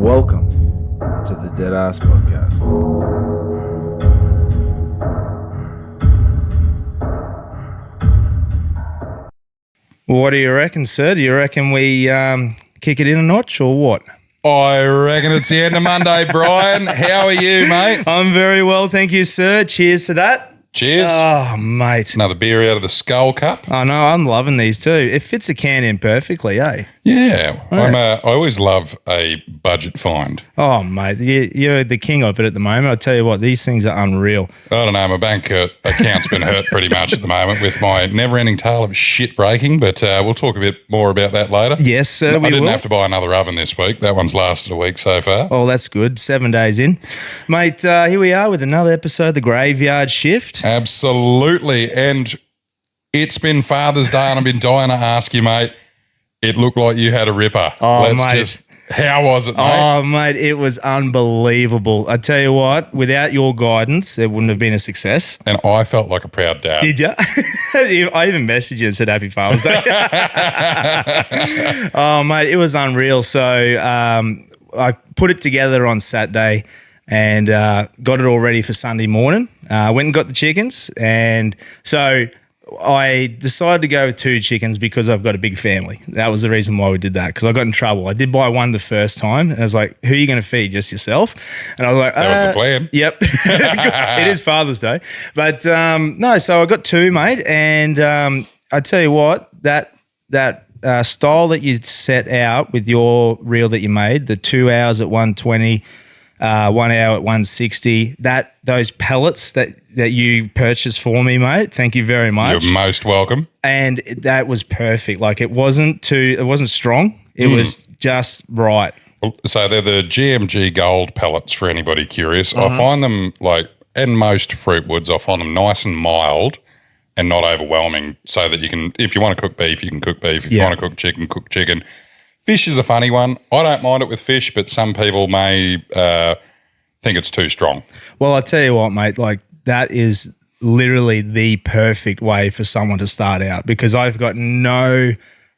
Welcome to the Deadass podcast. What do you reckon, sir? Do you reckon we kick it in a notch or what? I reckon it's the end of Monday, Brian. How are you, mate? I'm very well, thank you, sir. Cheers to that. Cheers. Oh, mate. Another beer out of the Skull Cup. I know, I'm loving these too. It fits a can in perfectly, eh? Yeah. I always love a budget find. Oh, mate, you're the king of it at the moment. I tell you what, these things are unreal. I don't know, my bank account's been hurt pretty much at the moment with my never-ending tale of shit breaking, but we'll talk a bit more about that later. Yes, sir, I didn't have to buy another oven this week. That one's lasted a week so far. Oh, that's good. 7 days in. Mate, here we are with another episode of The Graveyard Shift. Absolutely. And it's been Father's Day and I've been dying to ask you, mate, it looked like you had a ripper. Oh, mate. How was it, mate? Oh, mate, it was unbelievable. I tell you what, without your guidance, it wouldn't have been a success. And I felt like a proud dad. Did you? I even messaged you and said Happy Father's Day. Oh, mate, it was unreal. So I put it together on Saturday and got it all ready for Sunday morning. Went and got the chickens. And so I decided to go with 2 chickens because I've got a big family. That was the reason why we did that, because I got in trouble. I did buy one the first time, and I was like, who are you going to feed? Just yourself? And I was like, that was the plan. Yep. It is Father's Day. But no, so I got 2, mate. And I tell you what, that style that you set out with your reel that you made, the 2 hours at 120, 1 hour at 160, those pellets that you purchased for me, mate. Thank you very much. You're most welcome. And that was perfect. Like it wasn't strong. It was just right. So they're the GMG Gold pellets for anybody curious. I find them and most fruit woods, I find them nice and mild and not overwhelming, so that you can, if you want to cook beef, you can cook beef. If you want to cook chicken. Fish is a funny one. I don't mind it with fish, but some people may think it's too strong. Well, I tell you what, mate, that is literally the perfect way for someone to start out, because I've got no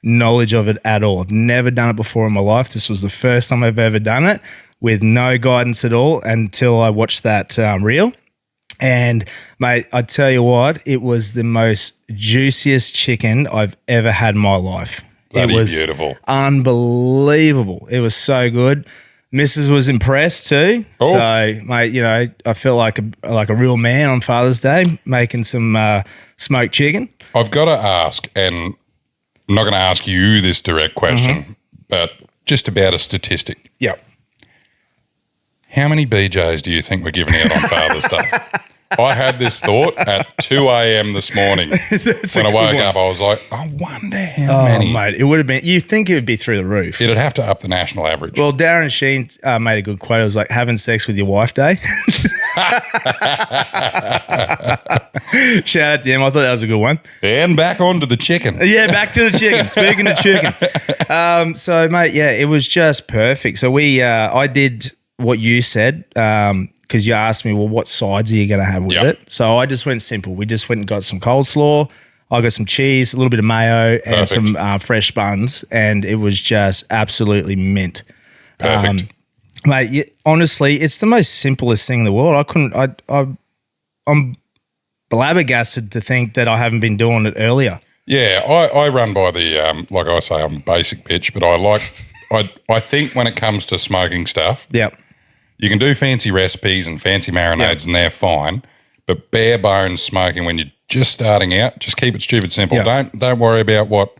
knowledge of it at all. I've never done it before in my life. This was the first time I've ever done it with no guidance at all until I watched that reel. And, mate, I tell you what, it was the most juiciest chicken I've ever had in my life. Bloody it was beautiful. Unbelievable. It was so good. Mrs. was impressed too. Oh. So, mate, I felt like a real man on Father's Day making some smoked chicken. I've got to ask, and I'm not going to ask you this direct question, but just about a statistic. Yep. How many BJs do you think we're giving out on Father's Day? I had this thought at 2 a.m. this morning. When I woke up, I was like, I wonder how many. Oh, mate, it would have been, you think it would be through the roof. It'd have to up the national average. Well, Darren Sheen made a good quote. It was like, having sex with your wife day. Shout out to him. I thought that was a good one. And back onto the chicken. Yeah, back to the chicken. Speaking of chicken. So, mate, yeah, it was just perfect. So I did what you said, because you asked me, well, what sides are you going to have with it? So I just went simple. We just went and got some coleslaw. I got some cheese, a little bit of mayo, and some fresh buns, and it was just absolutely mint. Perfect. Mate, honestly, it's the most simplest thing in the world. I'm flabbergasted to think that I haven't been doing it earlier. Yeah, I run by the, like I say, I'm a basic bitch, but I think when it comes to smoking stuff, you can do fancy recipes and fancy marinades and they're fine, but bare bones smoking when you're just starting out, just keep it stupid simple. Don't worry about what.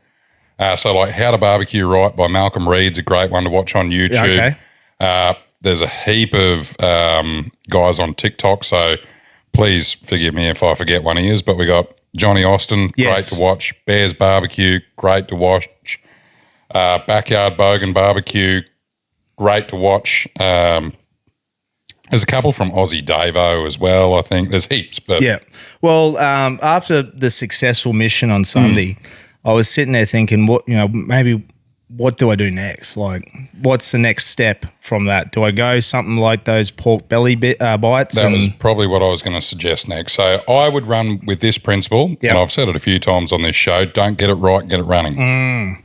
So like How to Barbecue Right by Malcolm Reed's a great one to watch on YouTube. There's a heap of guys on TikTok, so please forgive me if I forget one of yours, but we got Johnny Austin, great to watch. Bears Barbecue, great to watch. Backyard Bogan Barbecue, great to watch. There's a couple from Aussie Davo as well, I think. There's heaps. But yeah. Well, after the successful mission on Sunday, I was sitting there thinking, what do I do next? Like, what's the next step from that? Do I go something like those pork belly bites? That was probably what I was going to suggest next. So I would run with this principle, and I've said it a few times on this show, don't get it right, get it running.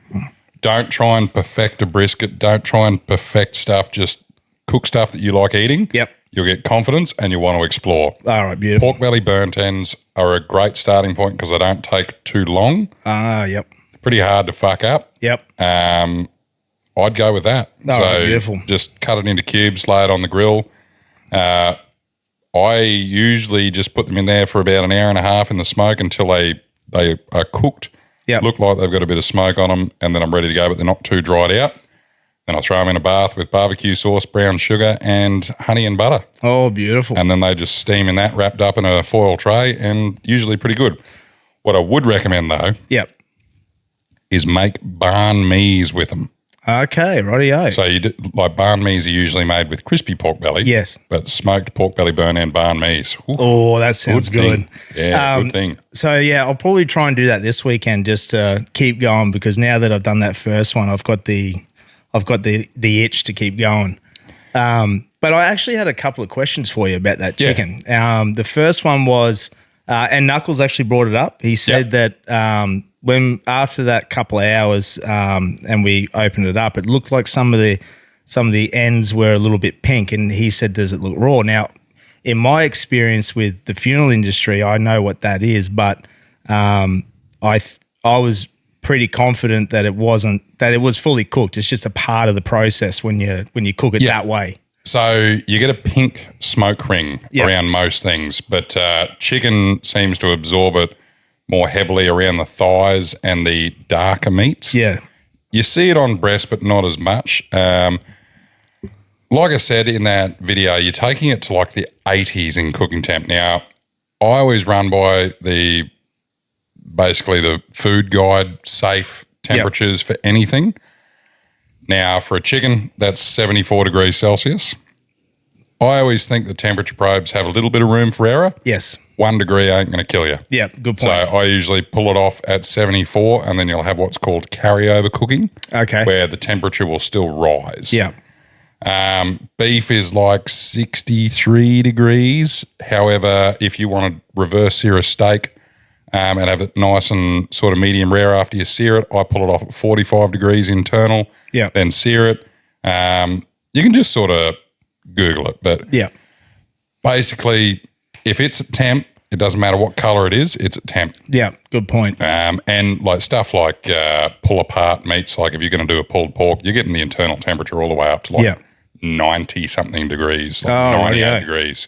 Don't try and perfect a brisket. Don't try and perfect stuff. Just cook stuff that you like eating. Yep. You'll get confidence and you'll want to explore. All right, beautiful. Pork belly burnt ends are a great starting point because they don't take too long. Yep. Pretty hard to fuck up. Yep. I'd go with that. All right, beautiful. Just cut it into cubes, lay it on the grill. I usually just put them in there for about an hour and a half in the smoke until they are cooked. Yep. Look like they've got a bit of smoke on them, and then I'm ready to go, but they're not too dried out. Then I throw them in a bath with barbecue sauce, brown sugar, and honey and butter. Oh, beautiful. And then they just steam in that, wrapped up in a foil tray, and usually pretty good. What I would recommend, though, Yep. is make banh mi's with them. Okay, rightio. So like banh mi's are usually made with crispy pork belly. Yes. But smoked pork belly burn end banh mi's. Ooh, Oh, that sounds good. thing. Yeah, good thing. So yeah, I'll probably try and do that this weekend just to keep going because now that I've done that first one, I've got the itch to keep going. But I actually had a couple of questions for you about that chicken. The first one was, and Knuckles actually brought it up. He said that when after that couple of hours and we opened it up, it looked like some of the ends were a little bit pink, and he said, "Does it look raw?" Now, in my experience with the funeral industry, I know what that is, but I was pretty confident that it was fully cooked. It's just a part of the process when you cook it that way. So you get a pink smoke ring around most things, but chicken seems to absorb it more heavily around the thighs and the darker meats. Yeah. You see it on breast, but not as much. Like I said in that video, you're taking it to like the 80s in cooking temp. Now, I always run by basically the food guide safe temperatures for anything. Now, for a chicken, that's 74 degrees Celsius. I always think the temperature probes have a little bit of room for error. Yes. 1 degree ain't going to kill you. Yeah, good point. So I usually pull it off at 74 and then you'll have what's called carryover cooking. Okay. Where the temperature will still rise. Yeah. Beef is like 63 degrees. However, if you want to reverse sear a steak and have it nice and sort of medium rare after you sear it, I pull it off at 45 degrees internal. Yeah. Then sear it. You can just sort of Google it. But basically, if it's at temp, it doesn't matter what color it is, it's at temp. Yeah, good point. And like stuff like pull apart meats, like if you're going to do a pulled pork, you're getting the internal temperature all the way up to like 90 something degrees, like 98 degrees.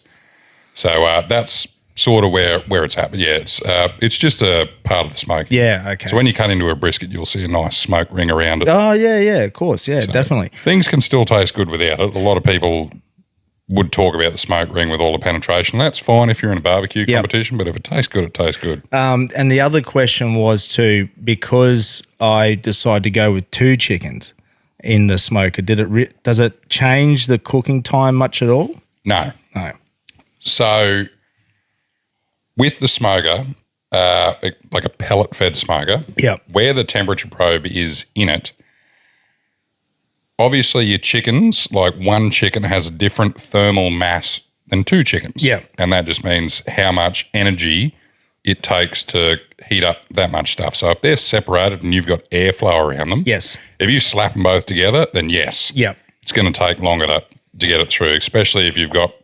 So that's sort of where it's at. But yeah, it's just a part of the smoke. Yeah, okay. So when you cut into a brisket, you'll see a nice smoke ring around it. Oh, yeah, of course. Yeah, definitely. Things can still taste good without it. A lot of people would talk about the smoke ring with all the penetration. That's fine if you're in a barbecue competition, but if it tastes good, it tastes good. And the other question was too, because I decided to go with 2 chickens in the smoker, does it change the cooking time much at all? No. No. So with the smoker, like a pellet-fed smoker, where the temperature probe is in it, obviously your chickens, like one chicken has a different thermal mass than 2 chickens. Yeah. And that just means how much energy it takes to heat up that much stuff. So if they're separated and you've got airflow around them, yes. If you slap them both together, then yes. Yeah. It's going to take longer to get it through, especially if you've got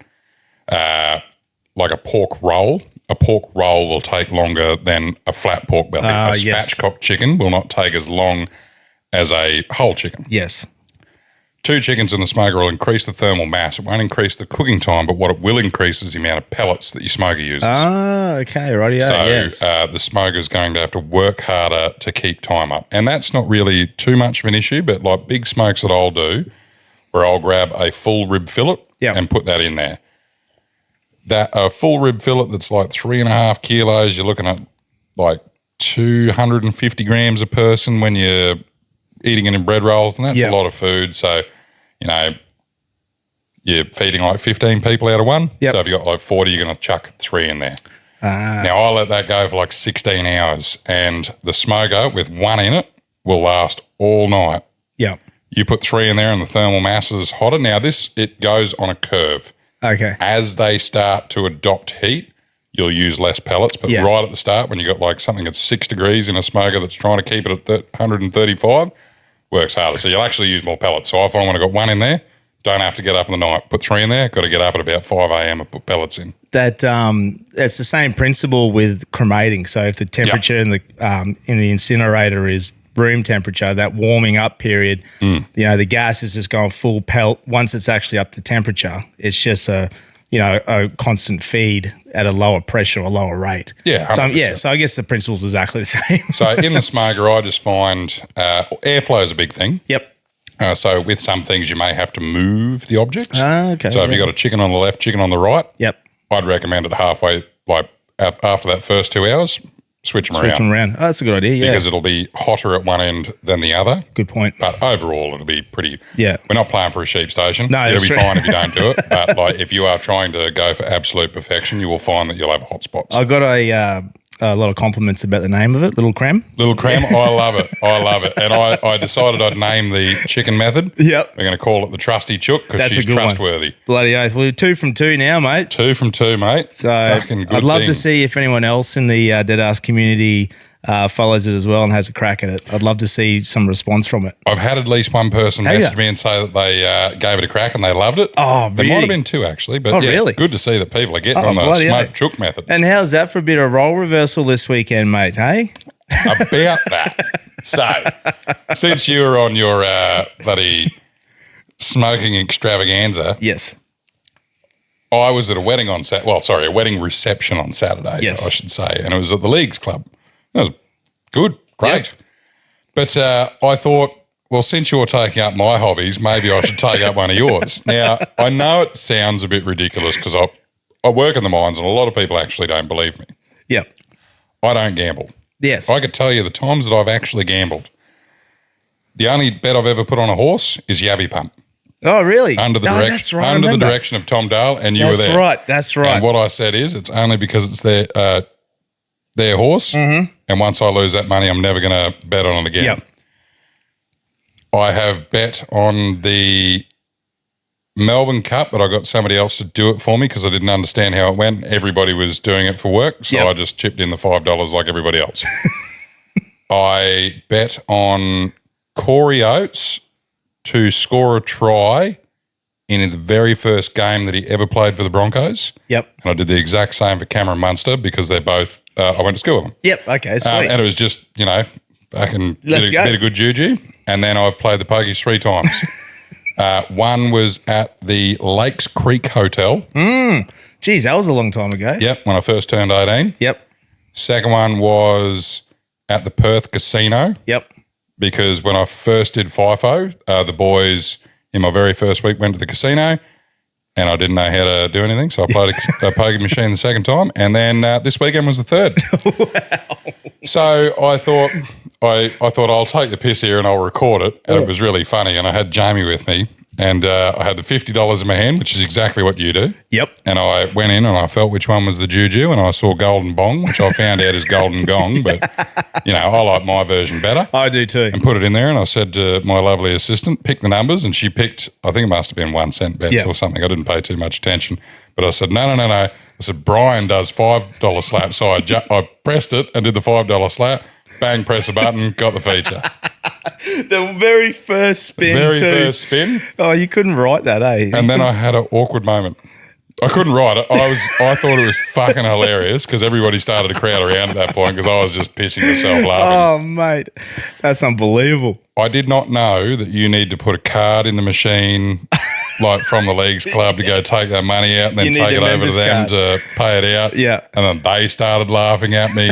like a pork roll. A pork roll will take longer than a flat pork belly. A spatchcock chicken will not take as long as a whole chicken. Yes. 2 chickens in the smoker will increase the thermal mass. It won't increase the cooking time, but what it will increase is the amount of pellets that your smoker uses. Ah, okay, rightio. So the smoker is going to have to work harder to keep time up. And that's not really too much of an issue, but like big smokes that I'll do, where I'll grab a full rib fillet and put that in there. That a full rib fillet that's like 3.5 kilos, you're looking at like 250 grams a person when you're eating it in bread rolls, and that's a lot of food. So, you know, you're feeding like 15 people out of one. So if you've got like 40, you're going to chuck 3 in there. Now, I let that go for like 16 hours, and the smoker with 1 in it will last all night. Yeah. You put 3 in there and the thermal mass is hotter. Now, it goes on a curve. Okay. As they start to adopt heat, you'll use less pellets. But right at the start, when you've got like something at 6 degrees in a smoker that's trying to keep it at 135, works harder. So you'll actually use more pellets. So I find when I've got 1 in there, Don't have to get up in the night. Put 3 in there. Got to get up at about 5 a.m. and put pellets in. That's the same principle with cremating. So if the temperature in the incinerator is room temperature, that warming up period, the gas is just going full pelt. Once it's actually up to temperature, it's just a constant feed at a lower pressure or lower rate. Yeah, 100%. So I guess the principle's exactly the same. So in the smoker, I just find airflow is a big thing. Yep. So with some things, you may have to move the objects. Okay. So if you've got a chicken on the left, chicken on the right, yep, I'd recommend it halfway, like after that first 2 hours, switch them around. Oh, that's a good idea, yeah. Because it'll be hotter at one end than the other. Good point. But overall, it'll be pretty. Yeah. We're not playing for a sheep station. No, it'll be true. fine if you don't do it. But like if you are trying to go for absolute perfection, you will find that you'll have hot spots. I got a lot of compliments about the name of it, Little Creme. Little Creme, I love it. I love it. And I decided I'd name the chicken method. Yep. We're going to call it the Trusty Chook because she's trustworthy. One. Bloody oath. We're 2 from 2 now, mate. 2 from 2, mate. So I'd love to see if anyone else in the Deadass community follows it as well and has a crack at it. I'd love to see some response from it. I've had at least one person message me and say that they gave it a crack and they loved it. Oh, there might have been 2 actually, but really? Good to see that people are getting on the smoke chook method. And how's that for a bit of role reversal this weekend, mate? Hey, about that. So, since you were on your bloody smoking extravaganza, yes, I was at a wedding on a wedding reception on Saturday. Yes, I should say, and it was at the Leagues Club. That was good, great. Yep. But I thought, well, since you're taking up my hobbies, maybe I should take up one of yours. Now, I know it sounds a bit ridiculous because I work in the mines and a lot of people actually don't believe me. Yep. I don't gamble. Yes. I could tell you the times that I've actually gambled. The only bet I've ever put on a horse is Yabby Pump. Oh, really? Under the direction of Tom Dale, and you were there. That's right. And what I said is it's only because it's their horse, and once I lose that money, I'm never going to bet on it again. Yep. I have bet on the Melbourne Cup, but I got somebody else to do it for me because I didn't understand how it went. Everybody was doing it for work, so I just chipped in the $5 like everybody else. I bet on Corey Oates to score a try in the very first game that he ever played for the Broncos. Yep. And I did the exact same for Cameron Munster because they're both, I went to school with them. Yep, okay, sweet. And it was just, fucking bit of good juju. And then I've played the pokies 3 times. One was at the Lakes Creek Hotel. Geez, that was a long time ago. Yep, when I first turned 18. Yep. Second one was at the Perth Casino. Yep. Because when I first did FIFO, the boys in my very first week went to the casino and I didn't know how to do anything. So I played a poker machine the second time. And then this weekend was the third. Wow. So I thought I'll take the piss here and I'll record it. And it was really funny. And I had Jamie with me and I had the $50 in my hand, which is exactly what you do. Yep. And I went in and I felt which one was the juju and I saw Golden Bong, which I found out is Golden Gong. But, I like my version better. I do too. And put it in there and I said to my lovely assistant, pick the numbers. And she picked, I think it must have been 1 cent bets or something. I didn't pay too much attention. But I said, no. I said, Brian does $5 slap. So I pressed it and did the $5 slap. Bang, press a button, got the feature. The very first spin first spin. Oh, you couldn't write that, eh? And then I had an awkward moment. I couldn't write it. I thought it was fucking hilarious because everybody started to crowd around at that point because I was just pissing myself laughing. Oh, mate. That's unbelievable. I did not know that you need to put a card in the machine like from the Leagues Club to go take that money out and then take it over to them to pay it out. Yeah. And then they started laughing at me.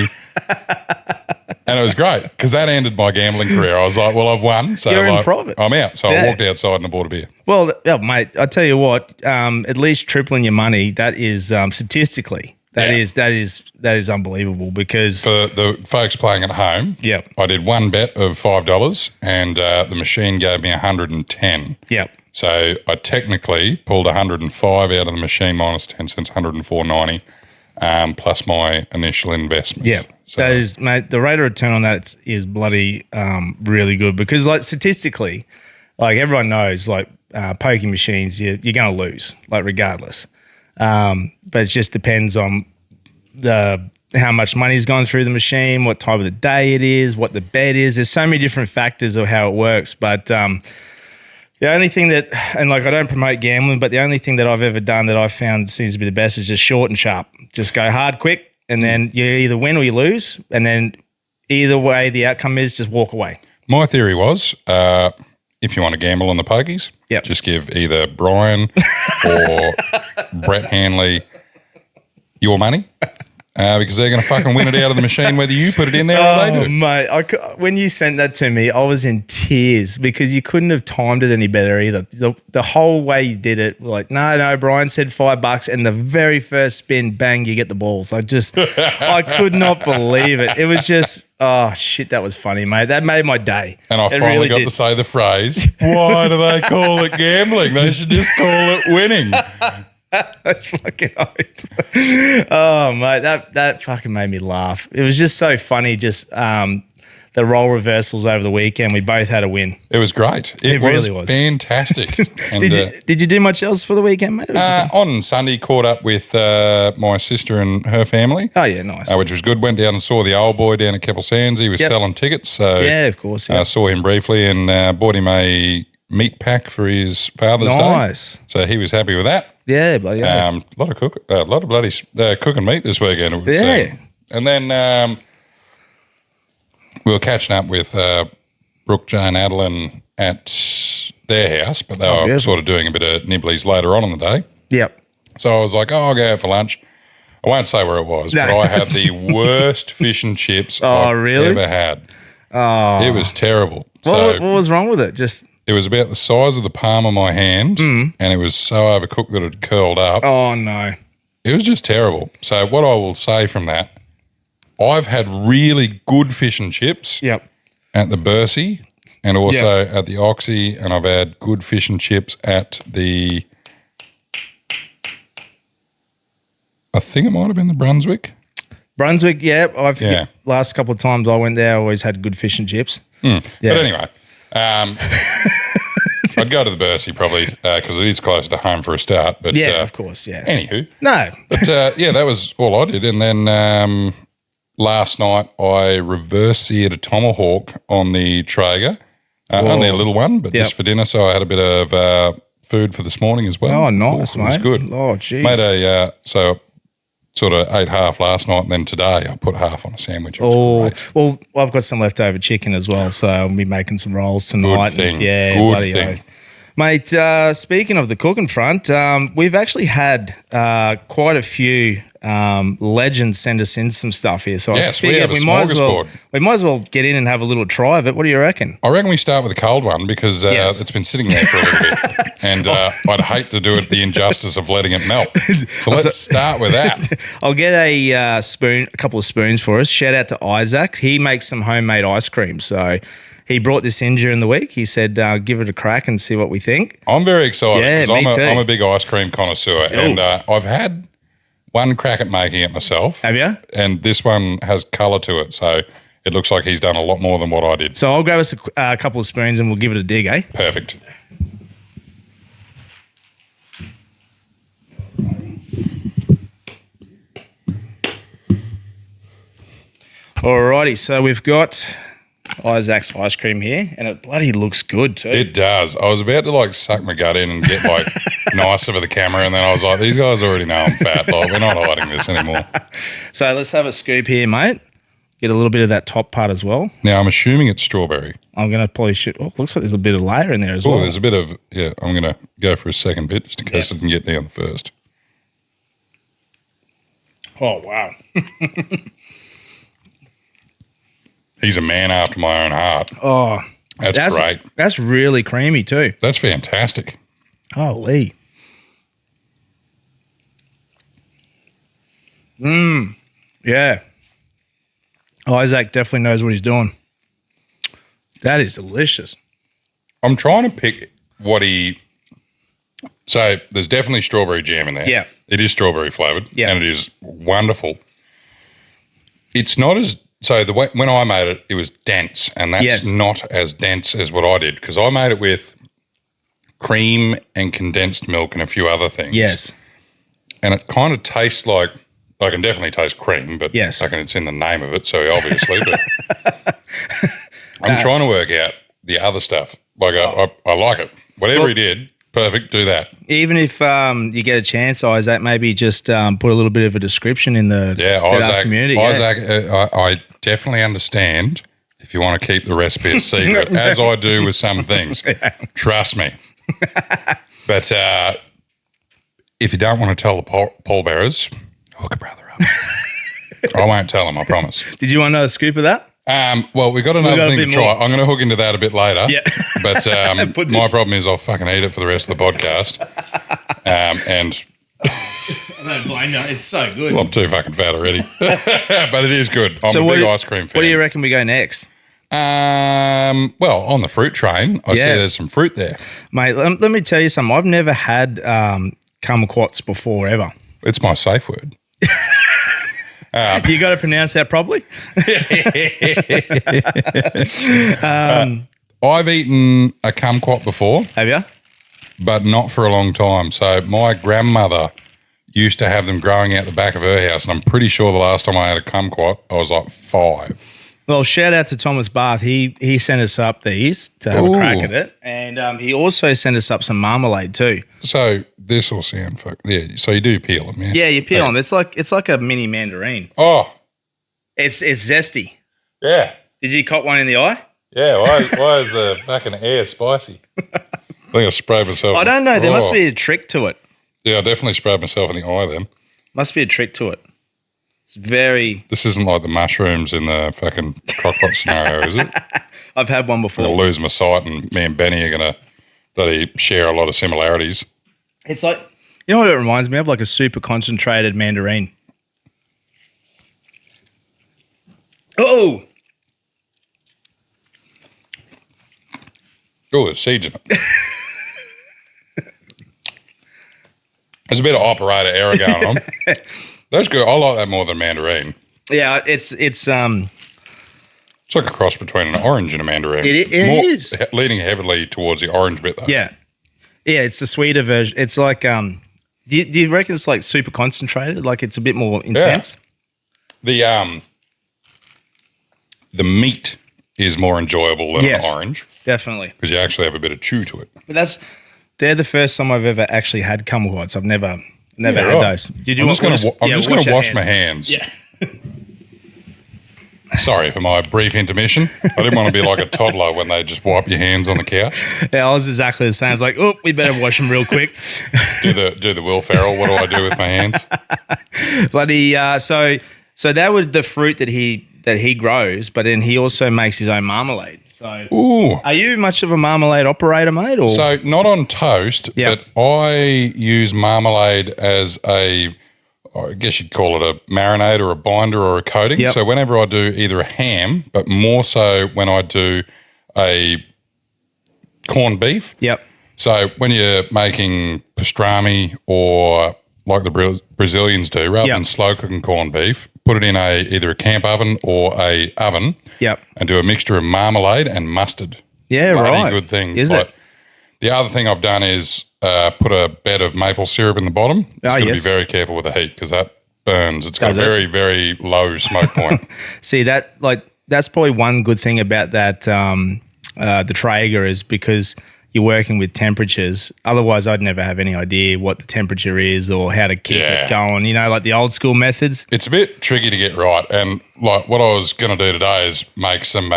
And it was great because that ended my gambling career. I was like, well, I've won. So you're in profit. I'm out. So I walked outside and I bought a beer. Well, mate, I tell you what, at least tripling your money, that is statistically, that is unbelievable because for the folks playing at home, I did one bet of $5 and the machine gave me 110. Yeah. So I technically pulled 105 out of the machine minus 10 cents, 104.90, plus my initial investment. Yeah. So that is, mate, the rate of return on that is bloody really good because, like, statistically, like everyone knows, like poking machines, you're going to lose, like regardless. But it just depends on how much money's gone through the machine, what time of the day it is, what the bet is. There's so many different factors of how it works. But The only thing that, and like I don't promote gambling, but the only thing that I've ever done that I've found seems to be the best is just short and sharp. Just go hard, quick, and then you either win or you lose. And then either way the outcome is just walk away. My theory was if you want to gamble on the pokies, just give either Brian or Brett Hanley your money. Because they're going to fucking win it out of the machine whether you put it in there or they do. Mate, when you sent that to me, I was in tears because you couldn't have timed it any better either. The whole way you did it, like, no, Brian said $5 and the very first spin, bang, you get the balls. I could not believe it. It was just, oh, shit, that was funny, mate. That made my day. And I finally got to say the phrase, why do they call it gambling? They should just call it winning. Fucking hope. Oh, mate, that fucking made me laugh. It was just so funny, just the role reversals over the weekend. We both had a win. It was great. It really was fantastic. And, did you do much else for the weekend, mate? On Sunday, caught up with my sister and her family. Oh, yeah, nice. Which was good. Went down and saw the old boy down at Keppel Sands. He was selling tickets. So yeah, of course. I saw him briefly and bought him a meat pack for his Father's Day. Nice. So he was happy with that. Yeah, bloody a lot of bloody cooking meat this weekend. And then we were catching up with Brooke, Jane, Adeline at their house, but they were sort of doing a bit of nibblies later on in the day. Yep. So I was like, I'll go out for lunch. I won't say where it was, but I had the worst fish and chips I've ever had. Oh. It was terrible. What was wrong with it? It was about the size of the palm of my hand, and it was so overcooked that it curled up. Oh, no. It was just terrible. So what I will say from that, I've had really good fish and chips at the Bursey and also at the Oxy, and I've had good fish and chips at the, I think it might have been the Brunswick. Brunswick, last couple of times I went there, I always had good fish and chips. But anyway, I'd go to the Bursey probably because it is closer to home for a start. But of course, Anywho. No. But that was all I did. And then last night I reverse seared a tomahawk on the Traeger. Only a little one, but just for dinner. So I had a bit of food for this morning as well. Oh, nice, mate. It was good. Oh, geez. Made so sort of ate half last night, and then today I put half on a sandwich. Great. Well, I've got some leftover chicken as well, so I'll be making some rolls tonight. Good thing. Good thing. Mate, speaking of the cooking front, we've actually had quite a few legends send us in some stuff here. So yes, we have a smorgasbord. We might as well get in and have a little try of it. What do you reckon? I reckon we start with a cold one because it's been sitting there for a little bit. And I'd hate to do it the injustice of letting it melt. So let's start with that. I'll get a couple of spoons for us. Shout out to Isaac. He makes some homemade ice cream. So he brought this in during the week. He said, give it a crack and see what we think. I'm very excited because me too. I'm a big ice cream connoisseur. Ooh. And I've had one crack at making it myself. Have you? And this one has colour to it. So it looks like he's done a lot more than what I did. So I'll grab us a couple of spoons and we'll give it a dig, eh? Perfect. Alrighty, so we've got Isaac's ice cream here, and it bloody looks good too. It does. I was about to suck my gut in and get nicer for the camera, and then I was like, these guys already know I'm fat. We're not hiding this anymore. So let's have a scoop here, mate. Get a little bit of that top part as well. Now I'm assuming it's strawberry. I'm going to probably shoot. Oh, looks like there's a bit of layer in there as well. Oh, there's a bit of, I'm going to go for a second bit just in case I can get down the first. Oh, wow. He's a man after my own heart. Oh, that's great. That's really creamy too. That's fantastic. Holy. Yeah. Isaac definitely knows what he's doing. That is delicious. I'm trying to pick what he... So there's definitely strawberry jam in there. Yeah. It is strawberry flavoured. Yeah. And it is wonderful. It's not as... So when I made it, it was dense, and that's not as dense as what I did because I made it with cream and condensed milk and a few other things. Yes. And it kind of tastes like, I can definitely taste cream, but yes. It's in the name of it, so obviously. But I'm trying to work out the other stuff. I like it. Whatever he did, perfect, do that. Even if you get a chance, Isaac, maybe just put a little bit of a description in the Deadass community. Isaac, I definitely understand if you want to keep the recipe a secret, as I do with some things. Trust me. But if you don't want to tell the Pallbearers, hook a brother up. I won't tell them, I promise. Did you want another scoop of that? Well, we've got another thing to try. More. I'm going to hook into that a bit later. Yeah. But my problem is I'll fucking eat it for the rest of the podcast. And I don't blame you. It's so good. well, I'm too fucking fat already. But it is good. I'm a big ice cream fan. What do you reckon we go next? Well, on the fruit train, I see there's some fruit there. Mate, let me tell you something. I've never had kumquats before ever. It's my safe word. You got to pronounce that properly? I've eaten a kumquat before. Have you? But not for a long time. So my grandmother used to have them growing out the back of her house, and I'm pretty sure the last time I had a kumquat, I was like 5. Well, shout out to Thomas Barth. He sent us up these to have a crack at it, and he also sent us up some marmalade too. So this will sound so you do peel them, yeah? Yeah, you peel them. It's like a mini mandarin. Oh, it's zesty. yeah, Did you cop one in the eye? yeah. Why is the fucking air spicy? I think I sprayed myself. I don't know. There must be a trick to it. Yeah, I definitely sprayed myself in the eye then. Must be a trick to it. It's very. This isn't like the mushrooms in the fucking crockpot scenario, is it? I've had one before. I'll lose my sight, and me and Benny are gonna bloody share a lot of similarities. It's like, you know what it reminds me of? Like a super concentrated mandarin. Oh, there's seeds in it. There's a bit of operator error going on. That's good. I like that more than mandarin. yeah. It's It's like a cross between an orange and a mandarin. It is. Leaning heavily towards the orange bit, though. yeah. It's the sweeter version. It's like do you reckon it's like super concentrated? Like it's a bit more intense? The meat is more enjoyable than an orange. Definitely. Because you actually have a bit of chew to it. But they're the first time I've ever actually had kumquats. I've never had those. I'm just going to wash my hands. Yeah. Sorry for my brief intermission. I didn't want to be like a toddler when they just wipe your hands on the couch. Yeah, I was exactly the same. I was like, oh, we better wash them real quick. do the Will Ferrell. What do I do with my hands? Bloody so that was the fruit that he grows, but then he also makes his own marmalade. So, are you much of a marmalade operator, mate? Or? So, not on toast, but I use marmalade as I guess you'd call it a marinade or a binder or a coating. Yep. So, whenever I do either a ham, but more so when I do a corned beef. Yep. So, when you're making pastrami or like the Brazilians do, rather than slow cooking corned beef, put it in either a camp oven or a oven. Yep. And do a mixture of marmalade and mustard. Yeah, Bloody good thing. Is it? The other thing I've done is put a bed of maple syrup in the bottom. You've got to be very careful with the heat because that burns. It's got a very, very low smoke point. See, that's probably one good thing about that the Traeger is because you're working with temperatures. Otherwise, I'd never have any idea what the temperature is or how to keep it going. You know, like the old school methods. It's a bit tricky to get right. And like what I was going to do today is make some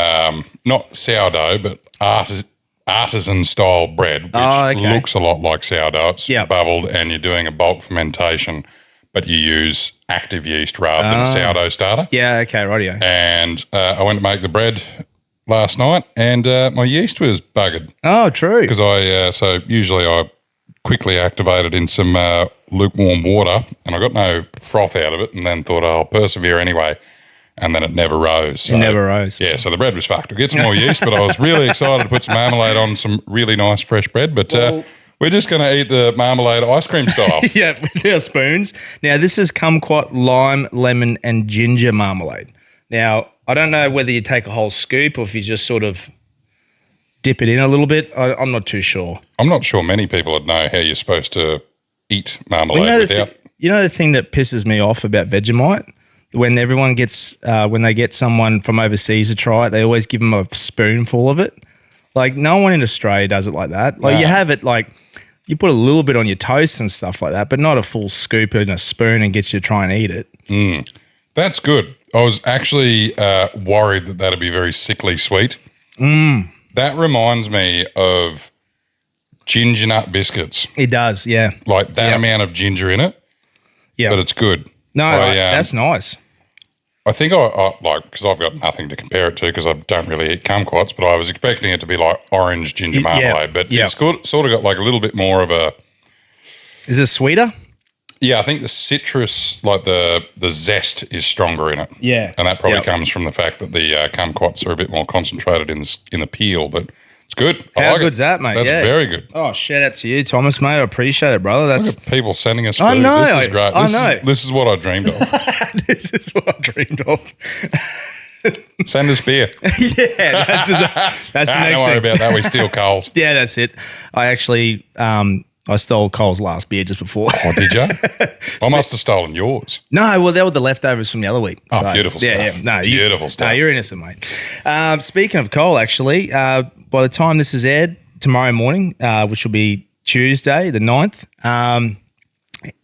not sourdough, but artisan style bread, which looks a lot like sourdough. It's bubbled and you're doing a bulk fermentation, but you use active yeast rather than a sourdough starter. Yeah, okay, rightio. And I went to make the bread last night, and my yeast was buggered. Oh, true. Because so usually I quickly activate it in some lukewarm water, and I got no froth out of it, and then thought I'll persevere anyway, and then it never rose. So, it never rose. Yeah, so the bread was fucked. I'll get some more yeast, but I was really excited to put some marmalade on some really nice fresh bread, but we're just going to eat the marmalade ice cream style. Yeah, with our spoons. Now, this is kumquat, lime, lemon, and ginger marmalade. Now, I don't know whether you take a whole scoop or if you just sort of dip it in a little bit. I'm not too sure. I'm not sure many people would know how you're supposed to eat marmalade without. You know the thing that pisses me off about Vegemite? When when they get someone from overseas to try it, they always give them a spoonful of it. Like no one in Australia does it like that. Like you have it like you put a little bit on your toast and stuff like that, but not a full scoop in a spoon and get you to try and eat it. That's good. I was actually worried that that'd be very sickly sweet. That reminds me of ginger nut biscuits. It does, yeah. Like that amount of ginger in it. Yeah. But it's good. No, that's nice. I think I like, because I've got nothing to compare it to because I don't really eat kumquats, but I was expecting it to be like orange ginger marmalade. But it's sort of got like a little bit more of a... Is it sweeter? Yeah, I think the citrus, like the zest is stronger in it. Yeah. And that probably comes from the fact that the kumquats are a bit more concentrated in the peel, but it's good. How good's that, mate? That's very good. Oh, shout out to you, Thomas, mate. I appreciate it, brother. That's Look at people sending us food. I know. This is great. I know. This is what I dreamed of. This is what I dreamed of. Send us beer. Yeah, that's the next thing. Don't worry about that. We steal Coles. Yeah, that's it. I actually I stole Cole's last beer just before. Oh, did you? I must have stolen yours. No, well, they were the leftovers from the other week. Oh, beautiful stuff. Yeah. No, beautiful stuff. No, you're innocent, mate. Speaking of Cole, actually, by the time this is aired tomorrow morning, which will be Tuesday, the 9th,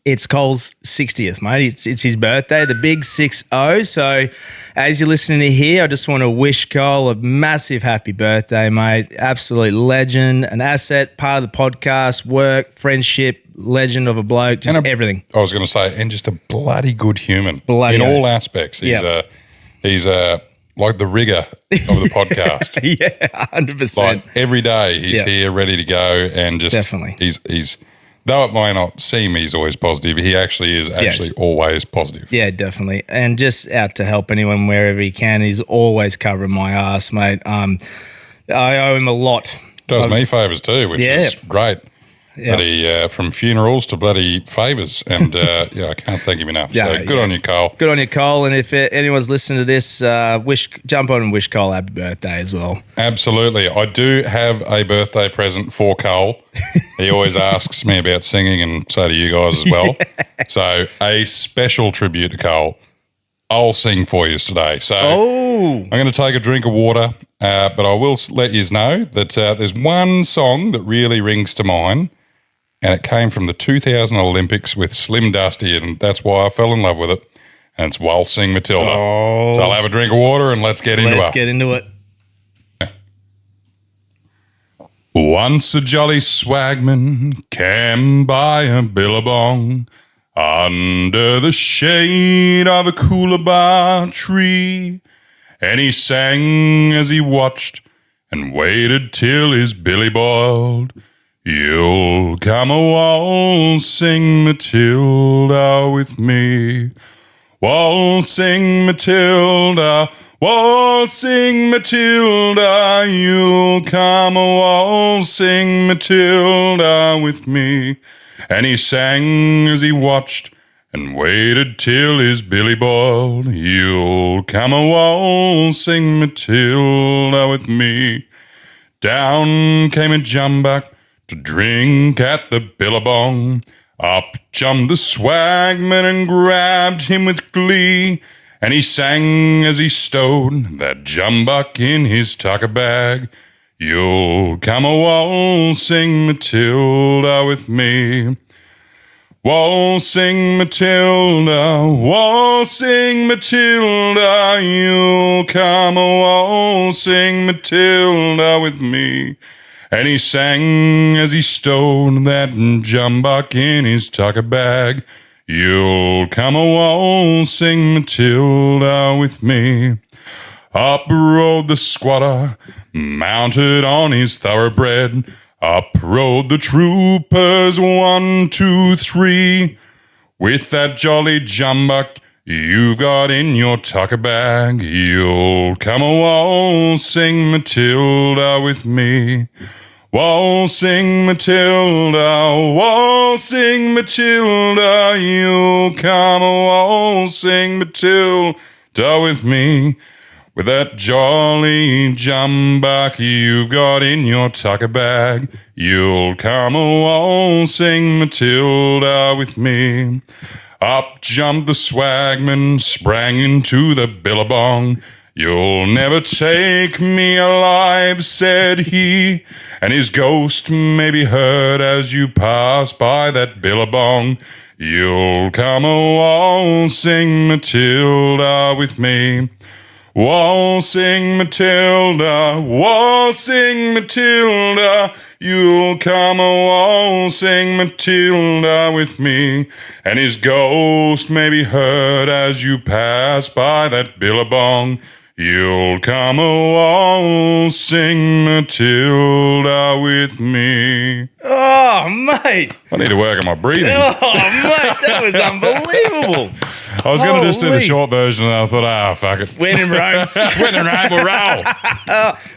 it's Cole's 60th, mate. It's his birthday, the big 6-0. So as you're listening to here, I just want to wish Cole a massive happy birthday, mate. Absolute legend, an asset, part of the podcast, work, friendship, legend of a bloke, just everything. I was going to say, and just a bloody good human in all aspects. He's like the rigger of the podcast. Yeah, 100%. Like every day he's here ready to go and just definitely. He's though it may not seem he's always positive, he actually is always positive. Yeah, definitely. And just out to help anyone wherever he can. He's always covering my ass, mate. I owe him a lot. Does me favours too, which is great. Yeah. Bloody, from funerals to bloody favours. And I can't thank him enough. So good on you, Cole. Good on you, Cole. And if anyone's listening to this, jump on and wish Cole happy birthday as well. Absolutely. I do have a birthday present for Cole. He always asks me about singing, and so do you guys as well. So a special tribute to Cole. I'll sing for you today. So I'm going to take a drink of water, but I will let you know that there's one song that really rings to mind, and it came from the 2000 Olympics with Slim Dusty, and that's why I fell in love with it, and it's Waltzing Matilda. Oh. So I'll have a drink of water and let's get into it. Let's get into it. Once a jolly swagman came by a billabong under the shade of a coolabah tree, and he sang as he watched and waited till his billy boiled. You'll come a waltzing Matilda with me, waltzing Matilda, waltzing Matilda, you'll come a waltzing Matilda with me. And he sang as he watched and waited till his billy boiled. You'll come a waltzing Matilda with me. Down came a jumbuck to drink at the billabong. Up jumped the swagman and grabbed him with glee. And he sang as he stowed that jumbuck in his tucker bag. You'll come a waltzing Matilda with me. Waltzing Matilda, waltzing Matilda, you'll come a waltzing Matilda with me. And he sang as he stowed that jumbuck in his tucker bag. You'll come a waltzing Matilda with me. Up rode the squatter, mounted on his thoroughbred. Up rode the troopers, 1, 2, 3. With that jolly jumbuck you've got in your tucker bag, you'll come a waltzing Matilda with me. Waltzing Matilda, waltzing Matilda, you'll come a waltzing Matilda with me. With that jolly jumbuck you've got in your tucker bag, you'll come a waltzing Matilda with me. Up jumped the swagman, sprang into the billabong. You'll never take me alive, said he, and his ghost may be heard as you pass by that billabong. You'll come a waltzing Matilda with me. Waltzing Matilda, waltzing Matilda, you'll come a waltzing Matilda with me, and his ghost may be heard as you pass by that billabong. You'll come a waltzing Matilda with me. Oh, mate. I need to work on my breathing. Oh, mate, that was unbelievable. I was going to just do the Holy. short version, and I thought, fuck it. When in Rome. When in Rome, we'll roll.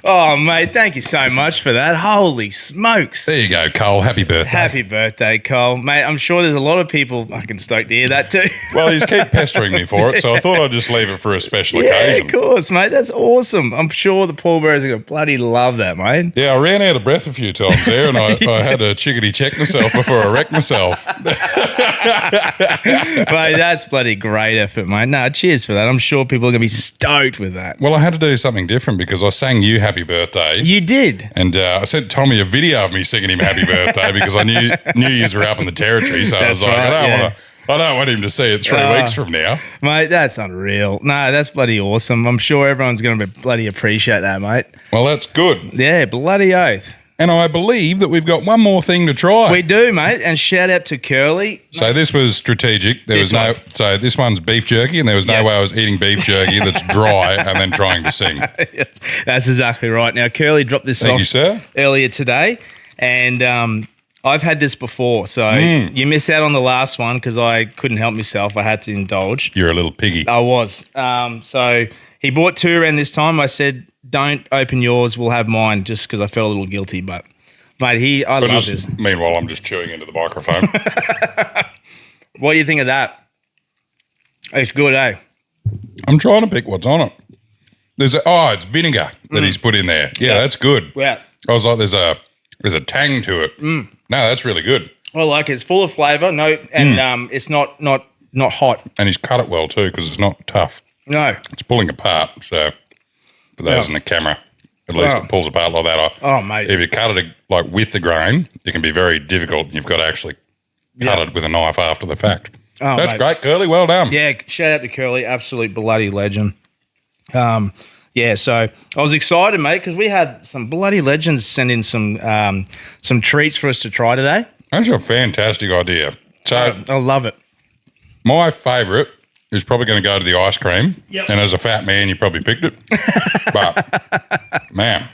Oh, mate, thank you so much for that. Holy smokes. There you go, Cole. Happy birthday. Happy birthday, Cole. Mate, I'm sure there's a lot of people fucking stoked to hear that too. Well, he's keep pestering me for it, so I thought I'd just leave it for a special Yeah, occasion. of course, mate. That's awesome. I'm sure the Pallbearers are going to bloody love that, mate. Yeah, I ran out of breath a few times there, and I had to chickadee check myself before I wrecked myself. Mate, that's bloody great effort, mate. No, cheers for that. I'm sure people are going to be stoked with that. Well, I had to do something different because I sang you happy birthday. You did. And I sent Tommy a video of me singing him happy birthday because I knew New Year's were up in the territory. So I was That's like, right, I don't want him to see it 3 weeks from now. Mate, that's unreal. No, that's bloody awesome. I'm sure everyone's going to bloody appreciate that, mate. Well, that's good. Yeah, bloody oath. And I believe that we've got one more thing to try. We do, mate. And shout out to Curly. So this was strategic. There was no. So this one's beef jerky, and there was no way I was eating beef jerky that's dry and then trying to sing. Yes, that's exactly right. Now, Curly dropped this Thank off you, sir. earlier today, and I've had this before. So you missed out on the last one because I couldn't help myself. I had to indulge. You're a little piggy. I was. So he bought 2 around this time. I said, don't open yours. We'll have mine, just because I felt a little guilty. But, mate, I love this. Meanwhile, I'm just chewing into the microphone. What do you think of that? It's good, eh? I'm trying to pick what's on it. It's vinegar that he's put in there. Yeah, that's good. Yeah. I was like, there's a tang to it. No, that's really good. I like it. It's full of flavour. No, and it's not hot. And he's cut it well too because it's not tough. No. It's pulling apart. So for those in the camera, at least it pulls apart like that. Oh, mate. If you cut it like with the grain, it can be very difficult. You've got to actually cut it with a knife after the fact. Oh, that's mate. great, Curly. Well done. Yeah, shout out to Curly, absolute bloody legend. Yeah, so I was excited, mate, because we had some bloody legends send in some treats for us to try today. That's a fantastic idea. So I love it. my favourite is probably going to go to the ice cream. Yep. And as a fat man, you probably picked it. But, man.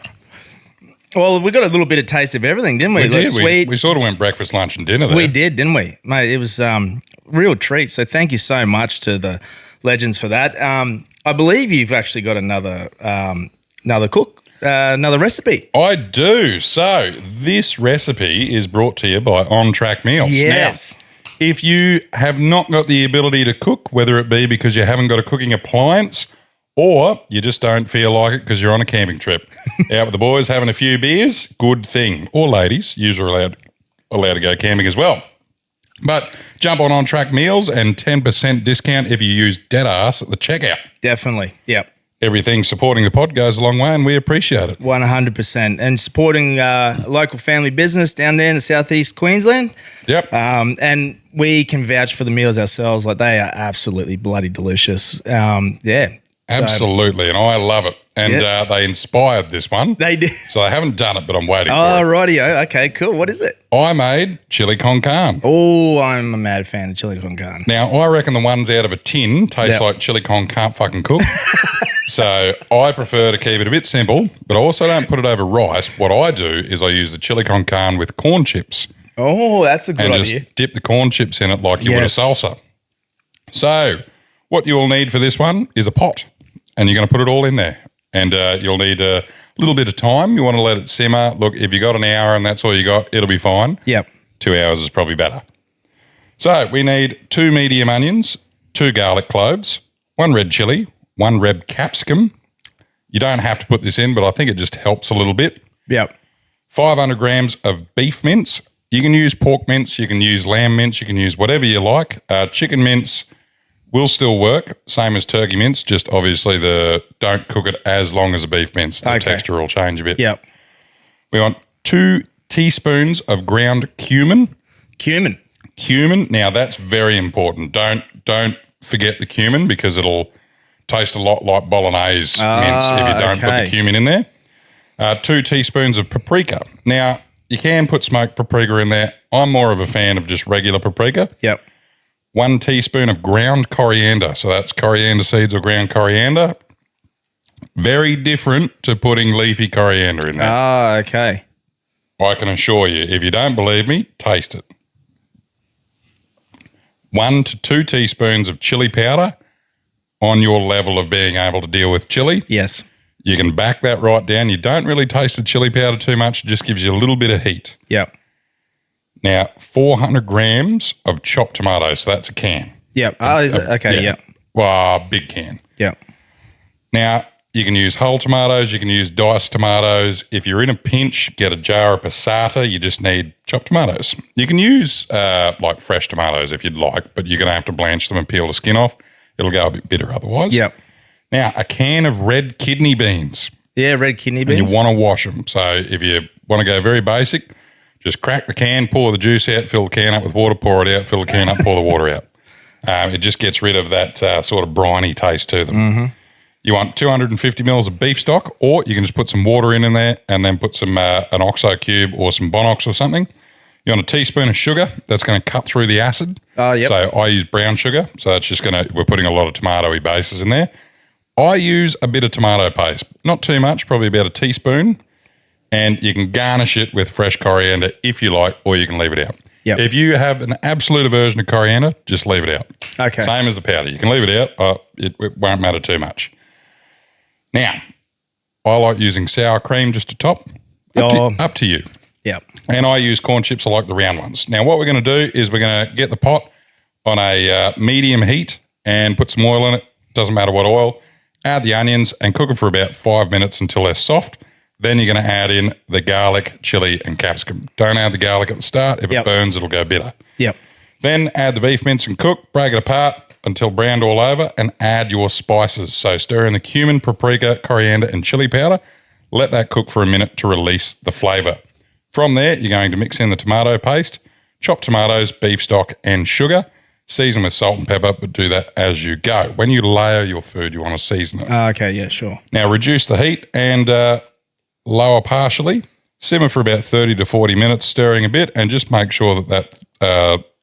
Well, we got a little bit of taste of everything, didn't we? We Like did. Sweet. We sort of went breakfast, lunch and dinner there. We did, didn't we? Mate, it was real treat. So thank you so much to the legends for that. I believe you've actually got another recipe. I do. So this recipe is brought to you by On Track Meals. Yes. Now, if you have not got the ability to cook, whether it be because you haven't got a cooking appliance or you just don't feel like it because you're on a camping trip, out with the boys having a few beers, good thing. Or ladies, usually allowed to go camping as well. But jump on Track Meals and 10% discount if you use Deadass at the checkout. Definitely. Yep. Everything supporting the pod goes a long way and we appreciate it. 100%. And supporting local family business down there in the southeast Queensland. Yep. And we can vouch for the meals ourselves. Like, they are absolutely bloody delicious. Yeah. Absolutely. And I love it. And they inspired this one. They did. So they haven't done it, but I'm waiting Oh, for it. rightio. Okay, cool. What is it? I made chili con carne. Oh, I'm a mad fan of chili con carne. Now, I reckon the ones out of a tin taste like chili con can't fucking cook. So I prefer to keep it a bit simple, but I also don't put it over rice. What I do is I use the chili con carne with corn chips. Oh, that's a good and idea. just dip the corn chips in it like you would a salsa. So what you'll need for this one is a pot, and you're going to put it all in there. And you'll need a little bit of time. You want to let it simmer. Look, if you got an hour and that's all you got, it'll be fine. Yep. 2 hours is probably better. So we need 2 medium onions, 2 garlic cloves, 1 red chili, 1 red capsicum. You don't have to put this in, but I think it just helps a little bit. Yep. 500 grams of beef mince. You can use pork mince, you can use lamb mince, you can use whatever you like. Chicken mince, Will still work, same as turkey mince, just obviously don't cook it as long as a beef mince. The texture will change a bit. Yep. We want 2 teaspoons of ground cumin. Cumin. Now, that's very important. Don't forget the cumin because it'll taste a lot like bolognese mince if you don't put the cumin in there. 2 teaspoons of paprika. Now, you can put smoked paprika in there. I'm more of a fan of just regular paprika. Yep. 1 teaspoon of ground coriander. So that's coriander seeds or ground coriander. Very different to putting leafy coriander in there. Okay. I can assure you, if you don't believe me, taste it. 1 to 2 teaspoons of chili powder on your level of being able to deal with chili. Yes. You can back that right down. You don't really taste the chili powder too much. It just gives you a little bit of heat. Yep. Now, 400 grams of chopped tomatoes. So that's a can. Yep. Oh, is it? Okay, yeah. Well, big can. Yep. Now, you can use whole tomatoes. You can use diced tomatoes. If you're in a pinch, get a jar of passata. You just need chopped tomatoes. You can use like fresh tomatoes if you'd like, but you're going to have to blanch them and peel the skin off. It'll go a bit bitter otherwise. Yep. Now, a can of red kidney beans. Yeah, red kidney beans. And you want to wash them. So if you want to go very basic, just crack the can, pour the juice out, fill the can up with water, pour it out, fill the can up, pour the water out. It just gets rid of that sort of briny taste to them. Mm-hmm. You want 250 mils of beef stock, or you can just put some water in there and then put some an OXO cube or some Bonox or something. You want a teaspoon of sugar. That's going to cut through the acid. Yep. So I use brown sugar. So that's just we're putting a lot of tomatoey bases in there. I use a bit of tomato paste, not too much, probably about a teaspoon, and you can garnish it with fresh coriander if you like, or you can leave it out. Yep. If you have an absolute aversion to coriander, just leave it out. Okay. Same as the powder. You can leave it out. It won't matter too much. Now, I like using sour cream just to top. Up to you. Yep. And I use corn chips. I like the round ones. Now, what we're going to do is we're going to get the pot on a medium heat and put some oil in it. Doesn't matter what oil. Add the onions and cook them for about 5 minutes until they're soft. Then you're going to add in the garlic, chili, and capsicum. Don't add the garlic at the start. If it burns, it'll go bitter. Yep. Then add the beef mince and cook. Break it apart until browned all over and add your spices. So stir in the cumin, paprika, coriander, and chili powder. Let that cook for a minute to release the flavour. From there, you're going to mix in the tomato paste, chopped tomatoes, beef stock, and sugar. Season with salt and pepper, but do that as you go. When you layer your food, you want to season it. Okay, yeah, sure. Now, reduce the heat and lower partially. Simmer for about 30 to 40 minutes, stirring a bit, and just make sure that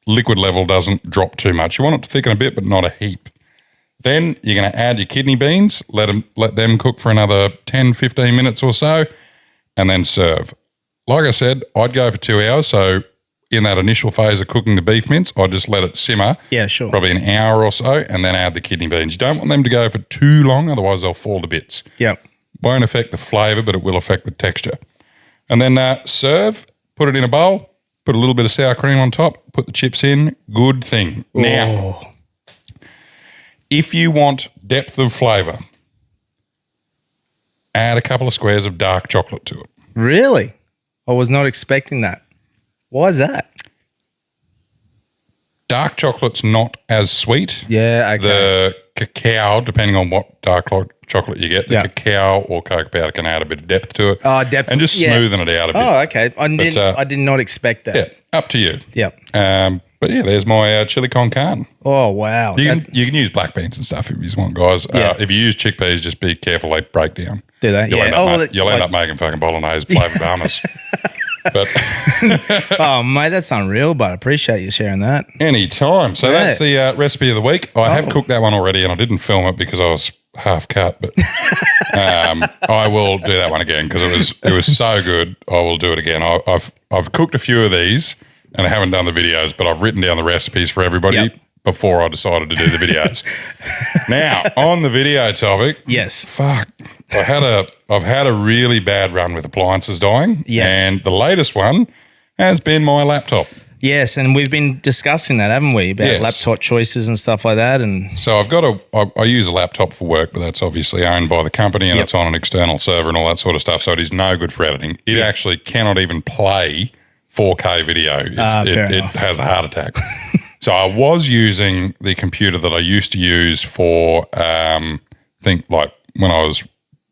liquid level doesn't drop too much. You want it to thicken a bit, but not a heap. Then you're going to add your kidney beans, let them cook for another 10, 15 minutes or so, and then serve. Like I said, I'd go for 2 hours, so in that initial phase of cooking the beef mince, I just let it simmer. Yeah, sure. Probably an hour or so, and then add the kidney beans. You don't want them to go for too long, otherwise they'll fall to bits. Yep. Won't affect the flavour, but it will affect the texture. And then serve, put it in a bowl, put a little bit of sour cream on top, put the chips in. Good thing. Now, if you want depth of flavour, add a couple of squares of dark chocolate to it. Really? I was not expecting that. Why is that? Dark chocolate's not as sweet. Yeah, okay. The cacao, depending on what dark chocolate you get, the cacao or cocoa powder can add a bit of depth to it. Oh, depth. And just smoothen it out a bit. Oh, okay. I did not expect that. Yeah, up to you. Yep. But yeah, there's my chili con carne. Oh, wow. You can use black beans and stuff if you want, guys. If you use chickpeas, just be careful they break down. Do they? You'll end up making fucking bolognese flavoured Bahamas. But oh, mate, that's unreal, but I appreciate you sharing that. Anytime. So that's the recipe of the week. I have cooked that one already and I didn't film it because I was half cut, but I will do that one again because it was so good. I will do it again. I've cooked a few of these and I haven't done the videos, but I've written down the recipes for everybody before I decided to do the videos. Now, on the video topic. Yes. Fuck. I've had a really bad run with appliances dying. Yes. And the latest one has been my laptop. Yes, and we've been discussing that, haven't we? About laptop choices and stuff like that. And so I use a laptop for work, but that's obviously owned by the company and it's on an external server and all that sort of stuff. So it is no good for editing. It actually cannot even play 4K video. It has a heart attack. So I was using the computer that I used to use for, think like when I was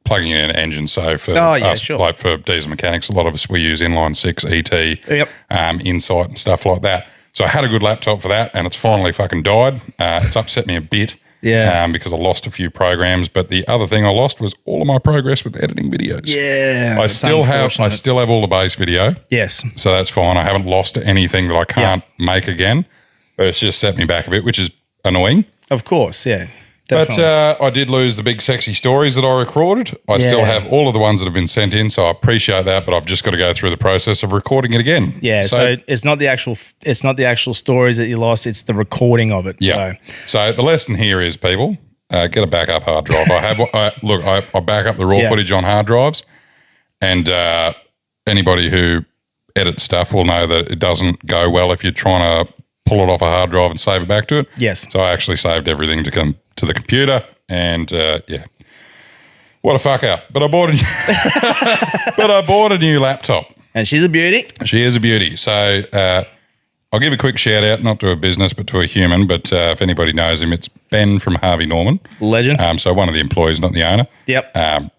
plugging in an engine. So for us, like for diesel mechanics, a lot of us, we use inline 6, ET, Insight and stuff like that. So I had a good laptop for that, and it's finally fucking died. It's upset me a bit. Yeah. Because I lost a few programs, but the other thing I lost was all of my progress with editing videos. Yeah. I still have all the base video. Yes. So that's fine. I haven't lost anything that I can't make again, but it's just set me back a bit, which is annoying. Of course, yeah. Definitely. But I did lose the big sexy stories that I recorded. I still have all of the ones that have been sent in, so I appreciate that, but I've just got to go through the process of recording it again. Yeah, so it's not the actual stories that you lost, it's the recording of it. Yeah. So the lesson here is, people, get a backup hard drive. I back up the raw footage on hard drives, and anybody who edits stuff will know that it doesn't go well if you're trying to pull it off a hard drive and save it back to it. Yes. So I actually saved everything to come to the computer, and what a fuck up. But I bought a new laptop. And she's a beauty. She is a beauty. So I'll give a quick shout out, not to a business, but to a human. But if anybody knows him, it's Ben from Harvey Norman. Legend. So one of the employees, not the owner. Yep.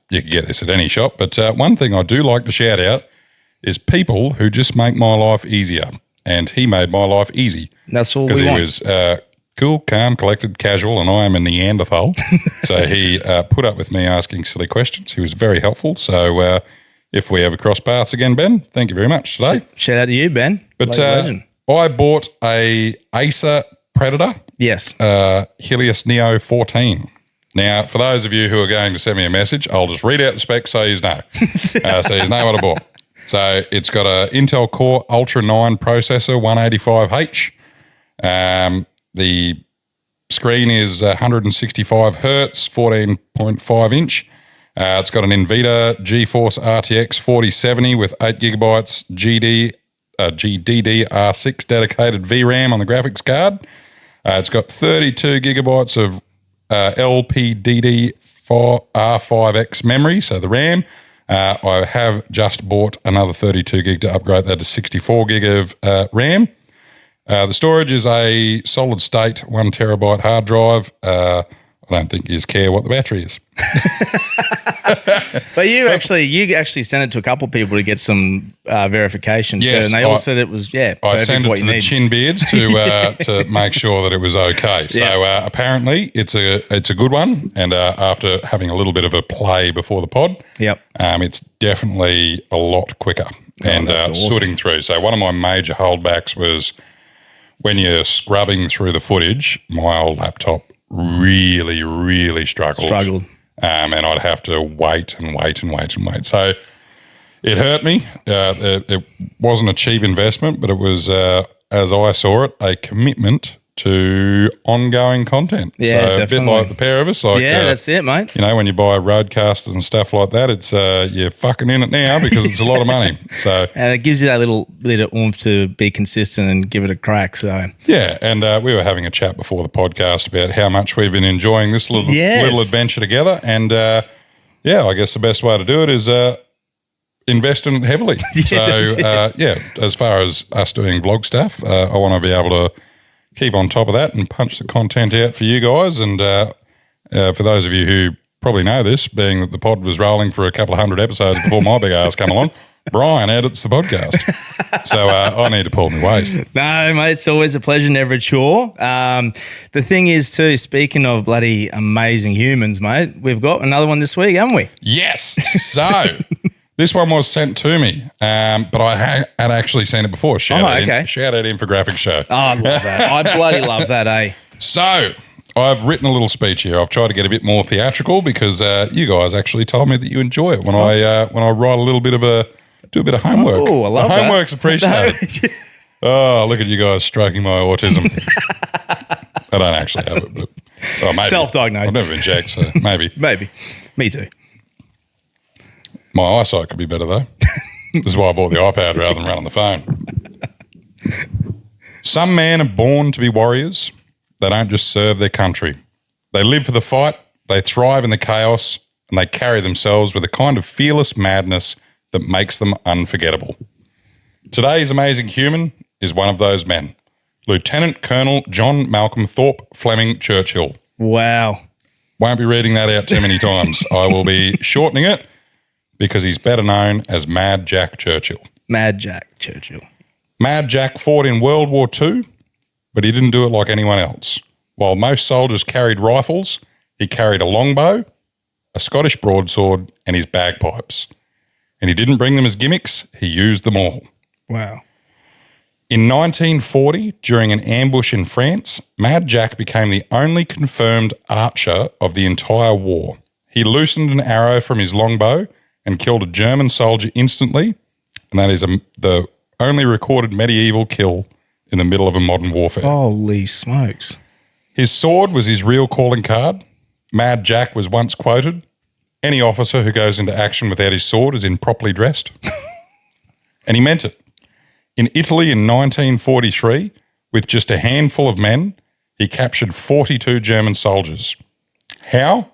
You can get this at any shop. But one thing I do like to shout out is people who just make my life easier. And he made my life easy. That's all we want. Because he was cool, calm, collected, casual, and I am a Neanderthal. So he put up with me asking silly questions. He was very helpful. So if we ever cross paths again, Ben, thank you very much today. Shout out to you, Ben. But I bought a Acer Predator. Yes. Helios Neo 14. Now, for those of you who are going to send me a message, I'll just read out the specs so you know. So you know what I bought. So it's got an Intel Core Ultra 9 processor, 185H. The screen is 165 hertz, 14.5 inch. It's got an NVIDIA GeForce RTX 4070 with 8 gigabytes GDDR6 dedicated VRAM on the graphics card. It's got 32 gigabytes of LPDDR5X memory, so the RAM. I have just bought another 32 gig to upgrade that to 64 gig of RAM. The storage is a solid state 1 terabyte hard drive. I don't think you care what the battery is. But you actually sent it to a couple of people to get some verification. Yes, and they all said it was I sent it to the chin beards to make sure that it was okay. So apparently it's a good one. And after having a little bit of a play before the pod, it's definitely a lot quicker and awesome. sooting through. So one of my major holdbacks was when you're scrubbing through the footage. My old laptop really, really struggled. And I'd have to wait. So it hurt me. It wasn't a cheap investment, but it was, as I saw it, a commitment to ongoing content. Yeah, so definitely. A bit like the pair of us. Like, that's it, mate. You know, when you buy roadcasters and stuff like that, it's you're fucking in it now because it's a lot of money. So and it gives you that little bit of oomph to be consistent and give it a crack. So yeah, and we were having a chat before the podcast about how much we've been enjoying this little adventure together. And I guess the best way to do it is invest in it heavily. As far as us doing vlog stuff, I want to be able to keep on top of that and punch the content out for you guys. And for those of you who probably know this, being that the pod was rolling for a couple of hundred episodes before my big ass come along, Brian edits the podcast. So I need to pull my weight. No, mate, it's always a pleasure, never a chore. The thing is too, speaking of bloody amazing humans, mate, we've got another one this week, haven't we? Yes. So this one was sent to me, but I had actually seen it before. Shout out Infographic Show. Oh, I love that. I bloody love that, eh? So I've written a little speech here. I've tried to get a bit more theatrical because you guys actually told me that you enjoy it when I write a little bit of do a bit of homework. Oh, I love that. Homework's appreciated. Oh, look at you guys stroking my autism. I don't actually have it, but maybe. Self-diagnosed. I've never been checked, so maybe. Maybe. Me too. My eyesight could be better though. This is why I bought the iPad rather than running the phone. Some men are born to be warriors. They don't just serve their country. They live for the fight, they thrive in the chaos, and they carry themselves with a kind of fearless madness that makes them unforgettable. Today's amazing human is one of those men. Lieutenant Colonel John Malcolm Thorpe Fleming Churchill. Wow. Won't be reading that out too many times. I will be shortening it because he's better known as Mad Jack Churchill. Mad Jack Churchill. Mad Jack fought in World War II, but he didn't do it like anyone else. While most soldiers carried rifles, he carried a longbow, a Scottish broadsword, and his bagpipes. And he didn't bring them as gimmicks, he used them all. Wow. In 1940, during an ambush in France, Mad Jack became the only confirmed archer of the entire war. He loosened an arrow from his longbow and killed a German soldier instantly, and that is the only recorded medieval kill in the middle of a modern warfare. Holy smokes. His sword was his real calling card. Mad Jack was once quoted, "Any officer who goes into action without his sword is improperly dressed." And he meant it. In Italy in 1943, with just a handful of men, he captured 42 German soldiers. How?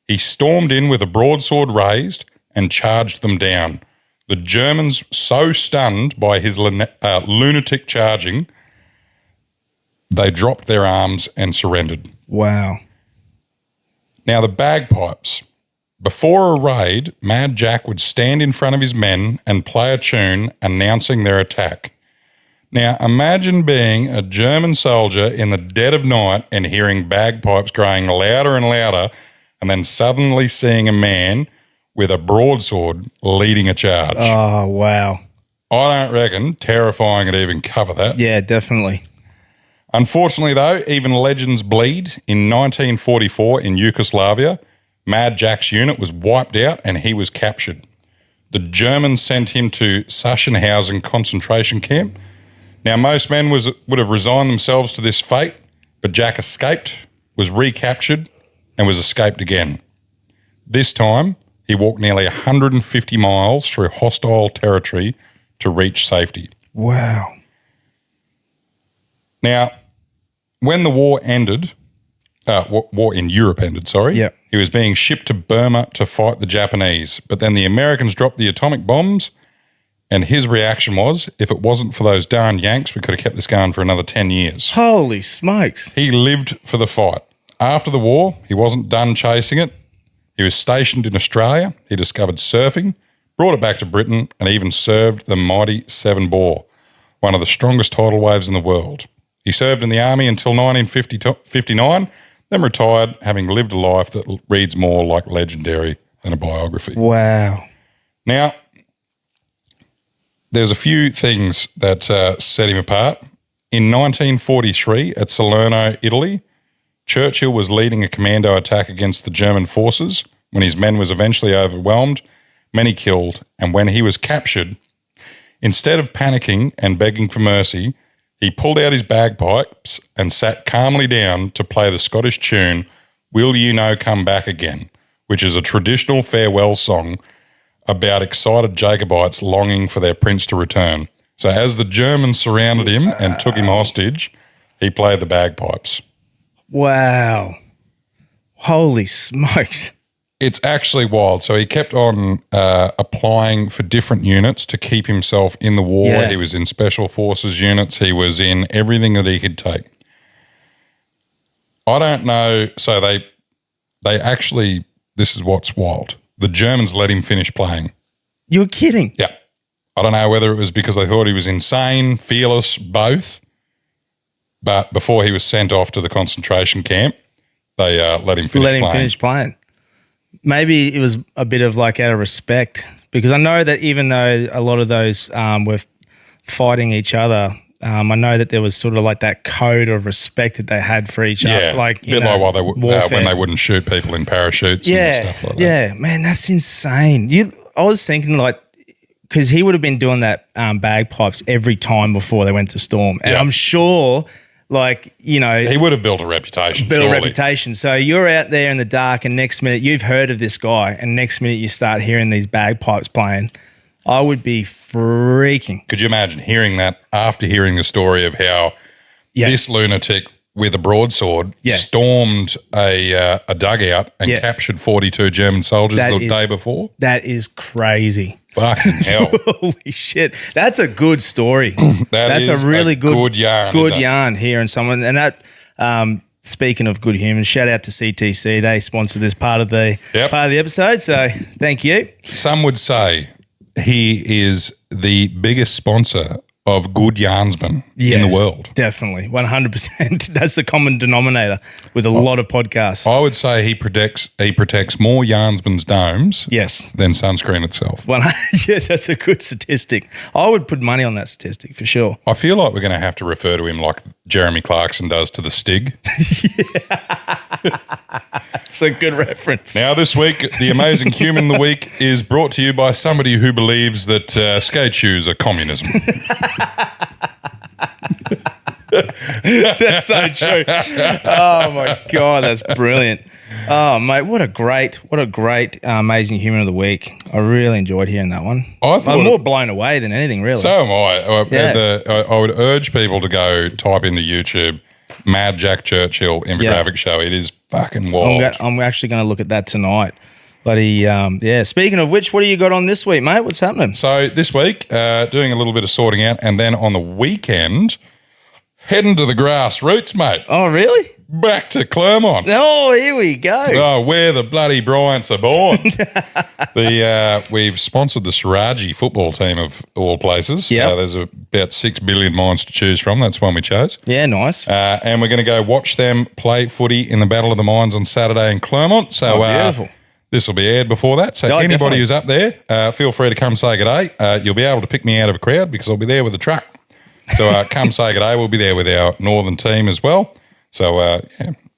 He stormed in with a broadsword raised and charged them down. The Germans, so stunned by his lunatic charging, they dropped their arms and surrendered. Wow. Now, the bagpipes. Before a raid, Mad Jack would stand in front of his men and play a tune announcing their attack. Now, imagine being a German soldier in the dead of night and hearing bagpipes growing louder and louder, and then suddenly seeing a man with a broadsword leading a charge. Oh, wow. I don't reckon terrifying would even cover that. Yeah, definitely. Unfortunately, though, even legends bleed. In 1944 in Yugoslavia, Mad Jack's unit was wiped out and he was captured. The Germans sent him to Sachsenhausen concentration camp. Now, most men would have resigned themselves to this fate, but Jack escaped, was recaptured, and was escaped again. This time, he walked nearly 150 miles through hostile territory to reach safety. Wow. Now, when the war ended, war in Europe ended, sorry. Yep. He was being shipped to Burma to fight the Japanese, but then the Americans dropped the atomic bombs, and his reaction was, if it wasn't for those darn Yanks, we could have kept this going for another 10 years. Holy smokes. He lived for the fight. After the war, he wasn't done chasing it. He was stationed in Australia. He discovered surfing, brought it back to Britain, and even served the mighty Seven Bore, one of the strongest tidal waves in the world. He served in the army until 1959, then retired, having lived a life that reads more like legendary than a biography. Wow. Now, there's a few things that set him apart. In 1943 at Salerno, Italy, Churchill was leading a commando attack against the German forces. When his men was eventually overwhelmed, many killed, and when he was captured, instead of panicking and begging for mercy, he pulled out his bagpipes and sat calmly down to play the Scottish tune, "Will You No Come Back Again," which is a traditional farewell song about excited Jacobites longing for their prince to return. So as the Germans surrounded him and took him hostage, he played the bagpipes. Wow. Holy smokes. It's actually wild. So he kept on applying for different units to keep himself in the war. Yeah. He was in special forces units. He was in everything that he could take. I don't know. So they actually, this is what's wild. The Germans let him finish playing. You're kidding. Yeah. I don't know whether it was because they thought he was insane, fearless, both. But before he was sent off to the concentration camp, they let him finish playing. Maybe it was a bit of like out of respect, because I know that even though a lot of those were fighting each other, I know that there was sort of like that code of respect that they had for each other. Like, a bit like when they wouldn't shoot people in parachutes and stuff like that. Yeah, man, that's insane. I was thinking like, because he would have been doing that bagpipes every time before they went to storm. And I'm sure, like, you know, he would have built a reputation. So you're out there in the dark, and next minute you've heard of this guy, and next minute you start hearing these bagpipes playing. I would be freaking. Could you imagine hearing that after hearing the story of how this lunatic with a broadsword stormed a dugout and captured 42 German soldiers the day before? That is crazy. Fucking hell. Holy shit. That's a good story. That's a really good yarn. Good yarn hearing someone. And that, speaking of good humans, shout out to CTC. They sponsored this part of the episode. So thank you. Some would say he is the biggest sponsor of good yarnsmen in the world. Definitely. 100%. That's the common denominator with a lot of podcasts. I would say he protects more yarnsmen's domes than sunscreen itself. Well, yeah, that's a good statistic. I would put money on that statistic for sure. I feel like we're going to have to refer to him like Jeremy Clarkson does to the Stig. That's a good reference. Now this week, the amazing human of the week is brought to you by somebody who believes that skate shoes are communism. That's so true. Oh my God, that's brilliant. Oh mate, what a great amazing human of the week. I really enjoyed hearing that one. I'm more blown away than anything, really. So am I. I would urge people to go type into YouTube Mad Jack Churchill infographic show. It is fucking wild. I'm actually going to look at that tonight. Bloody, Speaking of which, what do you got on this week, mate? What's happening? So this week, doing a little bit of sorting out, and then on the weekend, heading to the grassroots, mate. Oh, really? Back to Clermont. Oh, here we go. Oh, where the bloody Bryants are born. We've sponsored the Saraji football team of all places. Yeah. There's about 6 billion mines to choose from. That's one we chose. Yeah, nice. And we're going to go watch them play footy in the Battle of the Mines on Saturday in Clermont. So, beautiful. This will be aired before that. So anybody definitely. who's up there, feel free to come say good day. You'll be able to pick me out of a crowd because I'll be there with a truck. So come say good day. We'll be there with our northern team as well. So,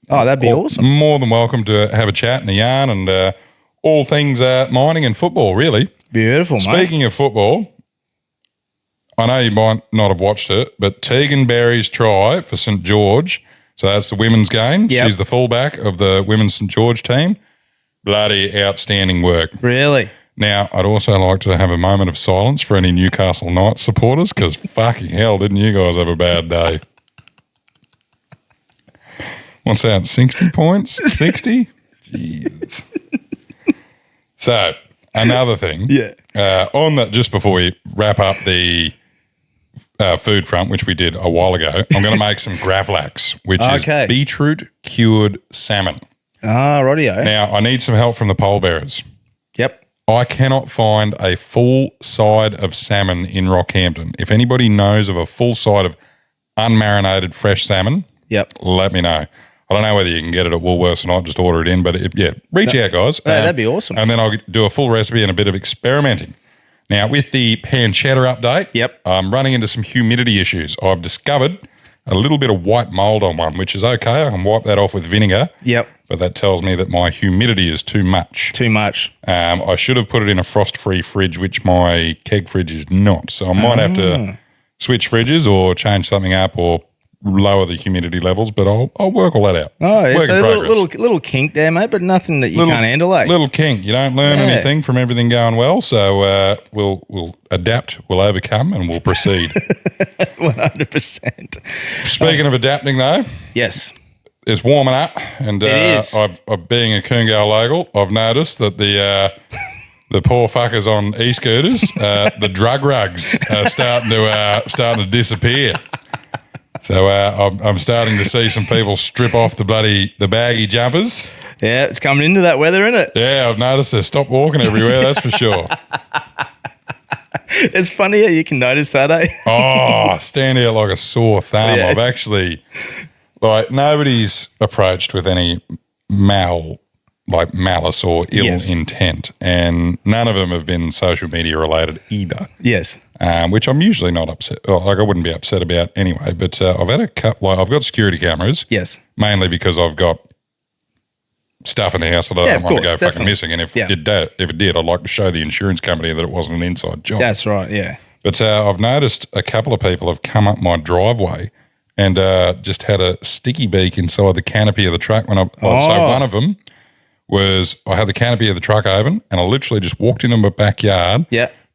Oh, that'd be awesome. More than welcome to have a chat and a yarn and all things mining and football, really. Beautiful, mate. Speaking of football, I know you might not have watched it, but Tegan Berry's try for St George, so that's the women's game. Yep. She's the fullback of the women's St George team. Bloody outstanding work. Really? Now, I'd also like to have a moment of silence for any Newcastle Knights supporters because fucking hell, didn't you guys have a bad day? What's that, 60 points? 60? Jeez. So, another thing. Yeah. On that, just before we wrap up the food front, which we did a while ago, I'm going to make some gravlax, which is beetroot cured salmon. Ah, rightio. Now, I need some help from the Pallbearers. Yep. I cannot find a full side of salmon in Rockhampton. If anybody knows of a full side of unmarinated fresh salmon, let me know. I don't know whether you can get it at Woolworths or not. Just order it in. But, reach out, guys. That'd be awesome. And then I'll do a full recipe and a bit of experimenting. Now, with the pancetta update, I'm running into some humidity issues. I've discovered a little bit of white mold on one, which is okay. I can wipe that off with vinegar. Yep. But that tells me that my humidity is too much. Too much. I should have put it in a frost-free fridge, which my keg fridge is not. So I might have to switch fridges or change something up or lower the humidity levels, but I'll work all that out. Oh, yeah. So a little kink there, mate, but nothing that you can't handle, eh? Little kink. You don't learn anything from everything going well, so we'll adapt, we'll overcome, and we'll proceed. 100%. Speaking of adapting, though. Yes. It's warming up, and it is. I've being a Coongal local, I've noticed that the poor fuckers on e-scooters, the drug rugs are starting to disappear. So I'm starting to see some people strip off the baggy jumpers. Yeah, it's coming into that weather, isn't it? Yeah, I've noticed they stop walking everywhere. That's for sure. It's funny how you can notice that, eh? Oh, stand out like a sore thumb. Yeah. I've actually, nobody's approached with any malice or ill intent, and none of them have been social media related either. Yes. Which I'm usually not upset. I wouldn't be upset about anyway. But I've had a couple. I've got security cameras. Yes. Mainly because I've got stuff in the house that I don't want to go fucking missing. And if it did, I'd like to show the insurance company that it wasn't an inside job. That's right. Yeah. But I've noticed a couple of people have come up my driveway and just had a sticky beak inside the canopy of the truck. So one of them was I had the canopy of the truck open and I literally just walked into my backyard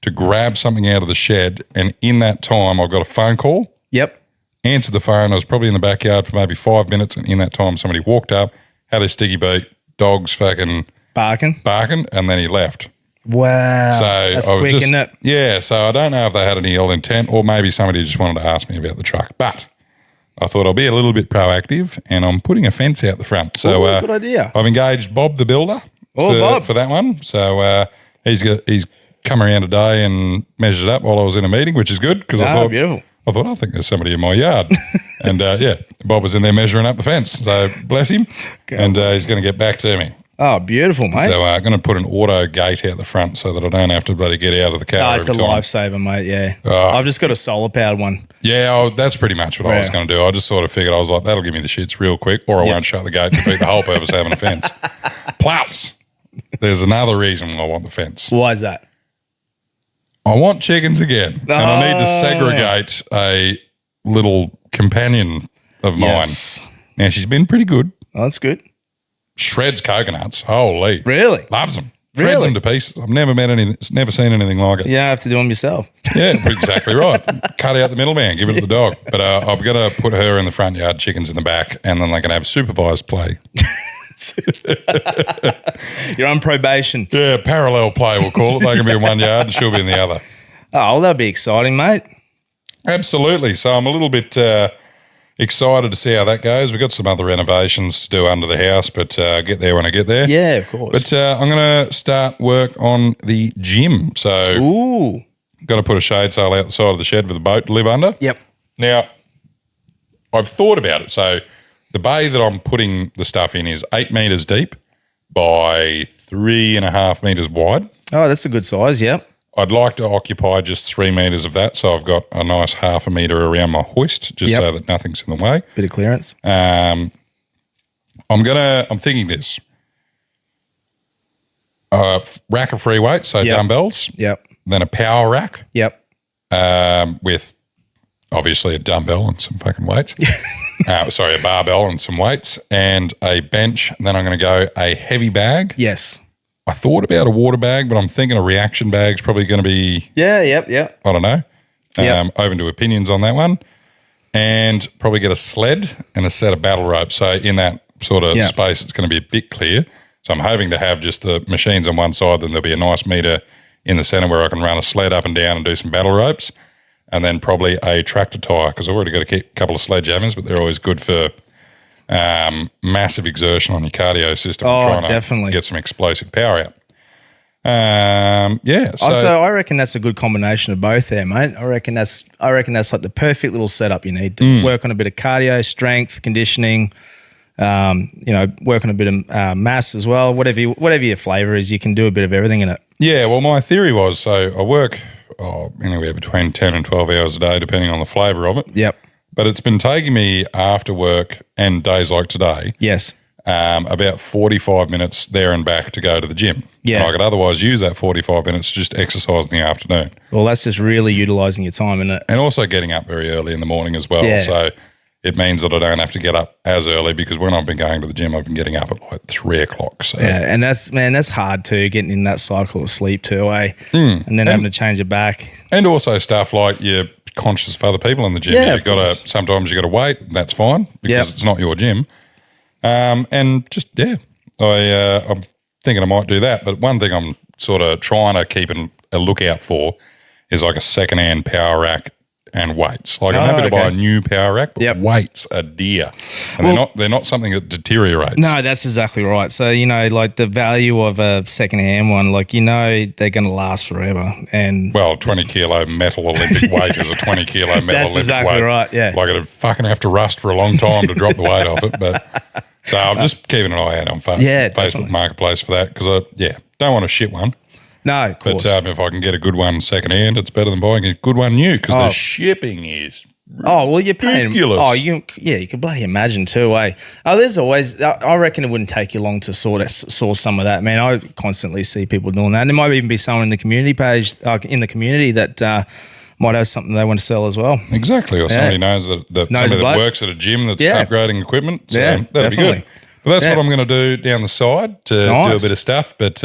to grab something out of the shed, and in that time I got a phone call. Yep. Answered the phone. I was probably in the backyard for maybe 5 minutes, and in that time somebody walked up, had a sticky beak, dogs fucking barking, and then he left. Wow. So that's I was quick, just, isn't it? yeah. So I don't know if they had any ill intent, or maybe somebody just wanted to ask me about the truck. But I thought I'll be a little bit proactive, and I'm putting a fence out the front. So good idea. I've engaged Bob the builder for that one. So he's come around today and measured it up while I was in a meeting, which is good because Beautiful. I think there's somebody in my yard. And Bob was in there measuring up the fence. So bless him. And he's going to get back to me. Oh, beautiful, mate. So I'm going to put an auto gate out the front so that I don't have to bloody get out of the car. It's a lifesaver, mate, yeah. Oh. I've just got a solar-powered one. Yeah, that's pretty much what I was going to do. I just sort of figured, I was like, that'll give me the shits real quick, or I won't shut the gate to defeat the whole purpose of having a fence. Plus, there's another reason why I want the fence. Why is that? I want chickens again, and I need to segregate a little companion of mine. Now, she's been pretty good. Oh, that's good. Shreds coconuts. Holy. Really? Loves them. Shreds them to pieces. I've never seen anything like it. You don't have to do them yourself. Yeah, exactly right. Cut out the middleman, give it to the dog. But I'm going to put her in the front yard, chickens in the back, and then they can have supervised play. You're on probation. Yeah, parallel play, we'll call it. They can be in one yard and she'll be in the other. Oh, well, that'd be exciting, mate. Absolutely. So I'm a little bit excited to see how that goes. We've got some other renovations to do under the house, but get there when I get there. Yeah, of course. But I'm going to start work on the gym. So got to put a shade sail out the side of the shed for the boat to live under. Yep. Now, I've thought about it. So the bay that I'm putting the stuff in is 8 metres deep by 3.5 metres wide. Oh, that's a good size, yep. I'd like to occupy just 3 metres of that, so I've got a nice 1/2 metre around my hoist, just so that nothing's in the way. Bit of clearance. I'm thinking this. Rack of free weights, so dumbbells. Yep. Then a power rack. Yep. With obviously a dumbbell and some fucking weights. A barbell and some weights and a bench. And then I'm going to go a heavy bag. Yes. I thought about a water bag, but I'm thinking a reaction bag's probably going to be. Yeah, yep. I don't know. Open to opinions on that one. And probably get a sled and a set of battle ropes. So in that sort of space, it's going to be a bit clear. So I'm hoping to have just the machines on one side, then there'll be a nice meter in the centre where I can run a sled up and down and do some battle ropes. And then probably a tractor tyre, because I've already got a couple of sledgehammers, but they're always good for massive exertion on your cardio system. Oh, definitely. To get some explosive power out. So I reckon that's a good combination of both there, mate. I reckon that's like the perfect little setup you need to work on a bit of cardio, strength, conditioning, work on a bit of mass as well. Whatever your flavour is, you can do a bit of everything in it. Yeah, well, my theory was, so I work anywhere between 10 and 12 hours a day, depending on the flavour of it. Yep. But it's been taking me after work and days like today. Yes. About 45 minutes there and back to go to the gym. Yeah. And I could otherwise use that 45 minutes to just exercise in the afternoon. Well, that's just really utilising your time, isn't it? And also getting up very early in the morning as well. Yeah. So it means that I don't have to get up as early, because when I've been going to the gym, I've been getting up at like 3 o'clock. So. Yeah, and that's hard too, getting in that cycle of sleep too, eh? And then having to change it back. And also stuff like you're conscious of other people in the gym. Yeah, sometimes you got to wait. That's fine, because it's not your gym. And just, I'm thinking I might do that. But one thing I'm sort of trying to keep a lookout for is like a secondhand power rack and weights. Like I'm happy to buy a new power rack, but weights are dear. And they're not something that deteriorates. No, that's exactly right. So, like the value of a secondhand one, like, they're going to last forever. And 20 kilo metal Olympic weight is a 20 kilo metal that's Olympic exactly weight. Right, yeah. Like it'd fucking have to rust for a long time to drop the weight off it. But so I'm just keeping an eye out on Facebook definitely. Marketplace for that, because I don't want a shit one. No, of course. But if I can get a good one secondhand, it's better than buying a good one new, because the shipping is you're paying ridiculous. You can bloody imagine too, eh? There's always, I reckon it wouldn't take you long to source some of that, man. I constantly see people doing that, and there might even be someone in the community page, in the community that might have something they want to sell as well. Exactly, or somebody knows that somebody that works at a gym that's upgrading equipment. So that'd definitely be good. But that's what I'm going to do down the side to do a bit of stuff. But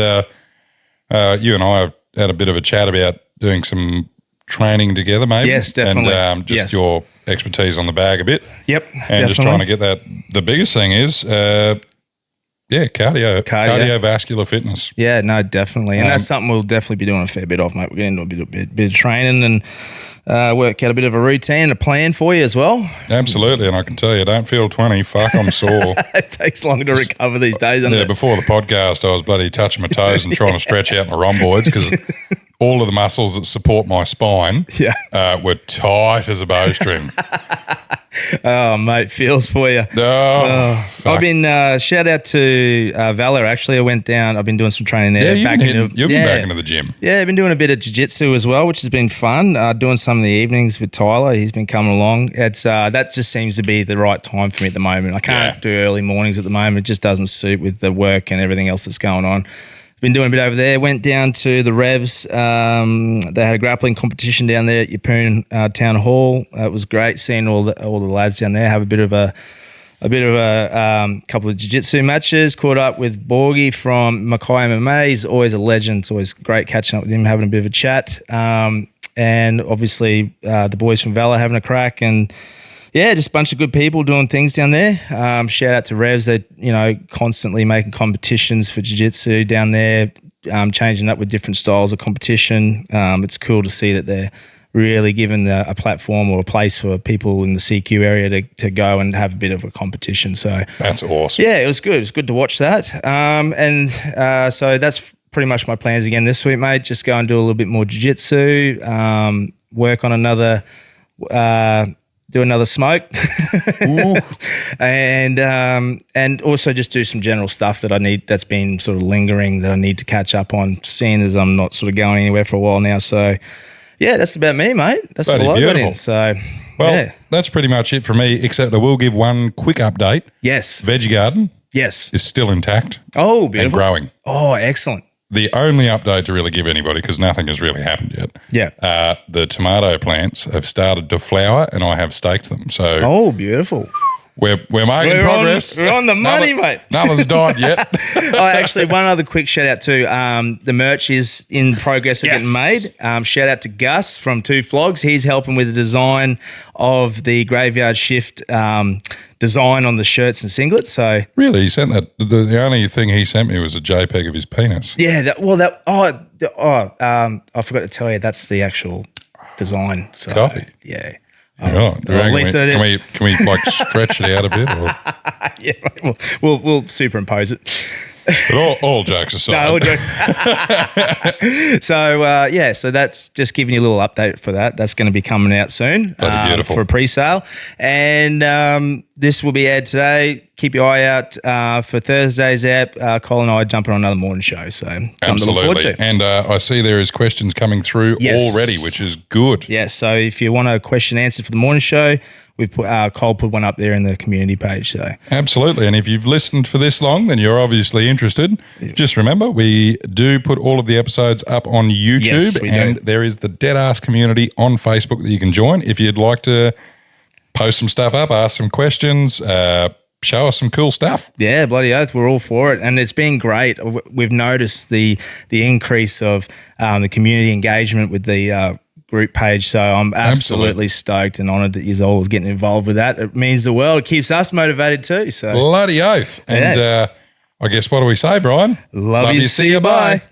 you and I have had a bit of a chat about doing some training together, maybe. Yes, definitely. And your expertise on the bag a bit. Yep, and just trying to get that. The biggest thing is Yeah, cardiovascular fitness. Yeah, no, definitely. And that's something we'll definitely be doing a fair bit of, mate. We're going to do a bit of training and work out a bit of a routine, a plan for you as well. Absolutely. And I can tell you, don't feel 20. Fuck, I'm sore. It takes longer to recover these days, doesn't it? Before the podcast, I was bloody touching my toes and trying to stretch out my rhomboids because all of the muscles that support my spine were tight as a bowstring. Oh, mate, feels for you. I've been, shout out to Valor, actually. I went down, I've been doing some training there. Yeah, you've been back into the gym. Yeah, I've been doing a bit of jiu-jitsu as well, which has been fun. Doing some of the evenings with Tyler. He's been coming along. It's that just seems to be the right time for me at the moment. I can't do early mornings at the moment. It just doesn't suit with the work and everything else that's going on. Been doing a bit over there. Went down to the Revs. They had a grappling competition down there at Yeppoon Town Hall. It was great seeing all the lads down there have a bit of a couple of jiu-jitsu matches. Caught up with Borgie from Mackay MMA. He's always a legend. It's always great catching up with him, having a bit of a chat. And obviously the boys from Valor having a crack, and just a bunch of good people doing things down there. Shout out to Revs. They're, constantly making competitions for jiu-jitsu down there, changing up with different styles of competition. It's cool to see that they're really giving a platform or a place for people in the CQ area to go and have a bit of a competition. So that's awesome. Yeah, it was good. It's good to watch that. So that's pretty much my plans again this week, mate. Just go and do a little bit more jiu-jitsu, work on another... do another smoke and also just do some general stuff that's been sort of lingering that I need to catch up on, seeing as I'm not sort of going anywhere for a while now. So yeah, that's about me, mate. That's all I've got in. So that's pretty much it for me, except I will give one quick update. Yes. Veggie garden is still intact. Oh, beautiful. And growing. Oh, excellent. The only update to really give anybody, because nothing has really happened yet. Yeah. The tomato plants have started to flower, and I have staked them. So beautiful. We're making progress. We're on the money, mate. Nothing's died yet. Actually, one other quick shout out too. The merch is in progress of getting made. Shout out to Gus from Two Flogs. He's helping with the design of the Graveyard Shift design on the shirts and singlets. So really, he sent that. The only thing he sent me was a JPEG of his penis. Yeah. I forgot to tell you that's the actual design. So, copy. Yeah. Right. Can we like stretch it out a bit? Or? Yeah, we'll superimpose it. But all jokes aside. No, all jokes. So that's just giving you a little update for that. That's going to be coming out soon for a pre-sale. And this will be aired today. Keep your eye out for Thursday's app. Cole and I are jumping on another morning show. So something to look forward to. And I see there is questions coming through already, which is good. Yeah, so if you want a question answered for the morning show, we've put Cole put one up there in the community page. So absolutely, and if you've listened for this long, then you're obviously interested. Just remember, we do put all of the episodes up on YouTube, yes, and there is the Deadass community on Facebook that you can join if you'd like to post some stuff up, ask some questions, show us some cool stuff. Yeah, bloody oath, we're all for it, and it's been great. We've noticed the increase of the community engagement with the group page, so I'm absolutely stoked and honoured that you're all getting involved with that. It means the world. It keeps us motivated too. So bloody oath. And I guess what do we say, Brian? Love you. See you. Bye.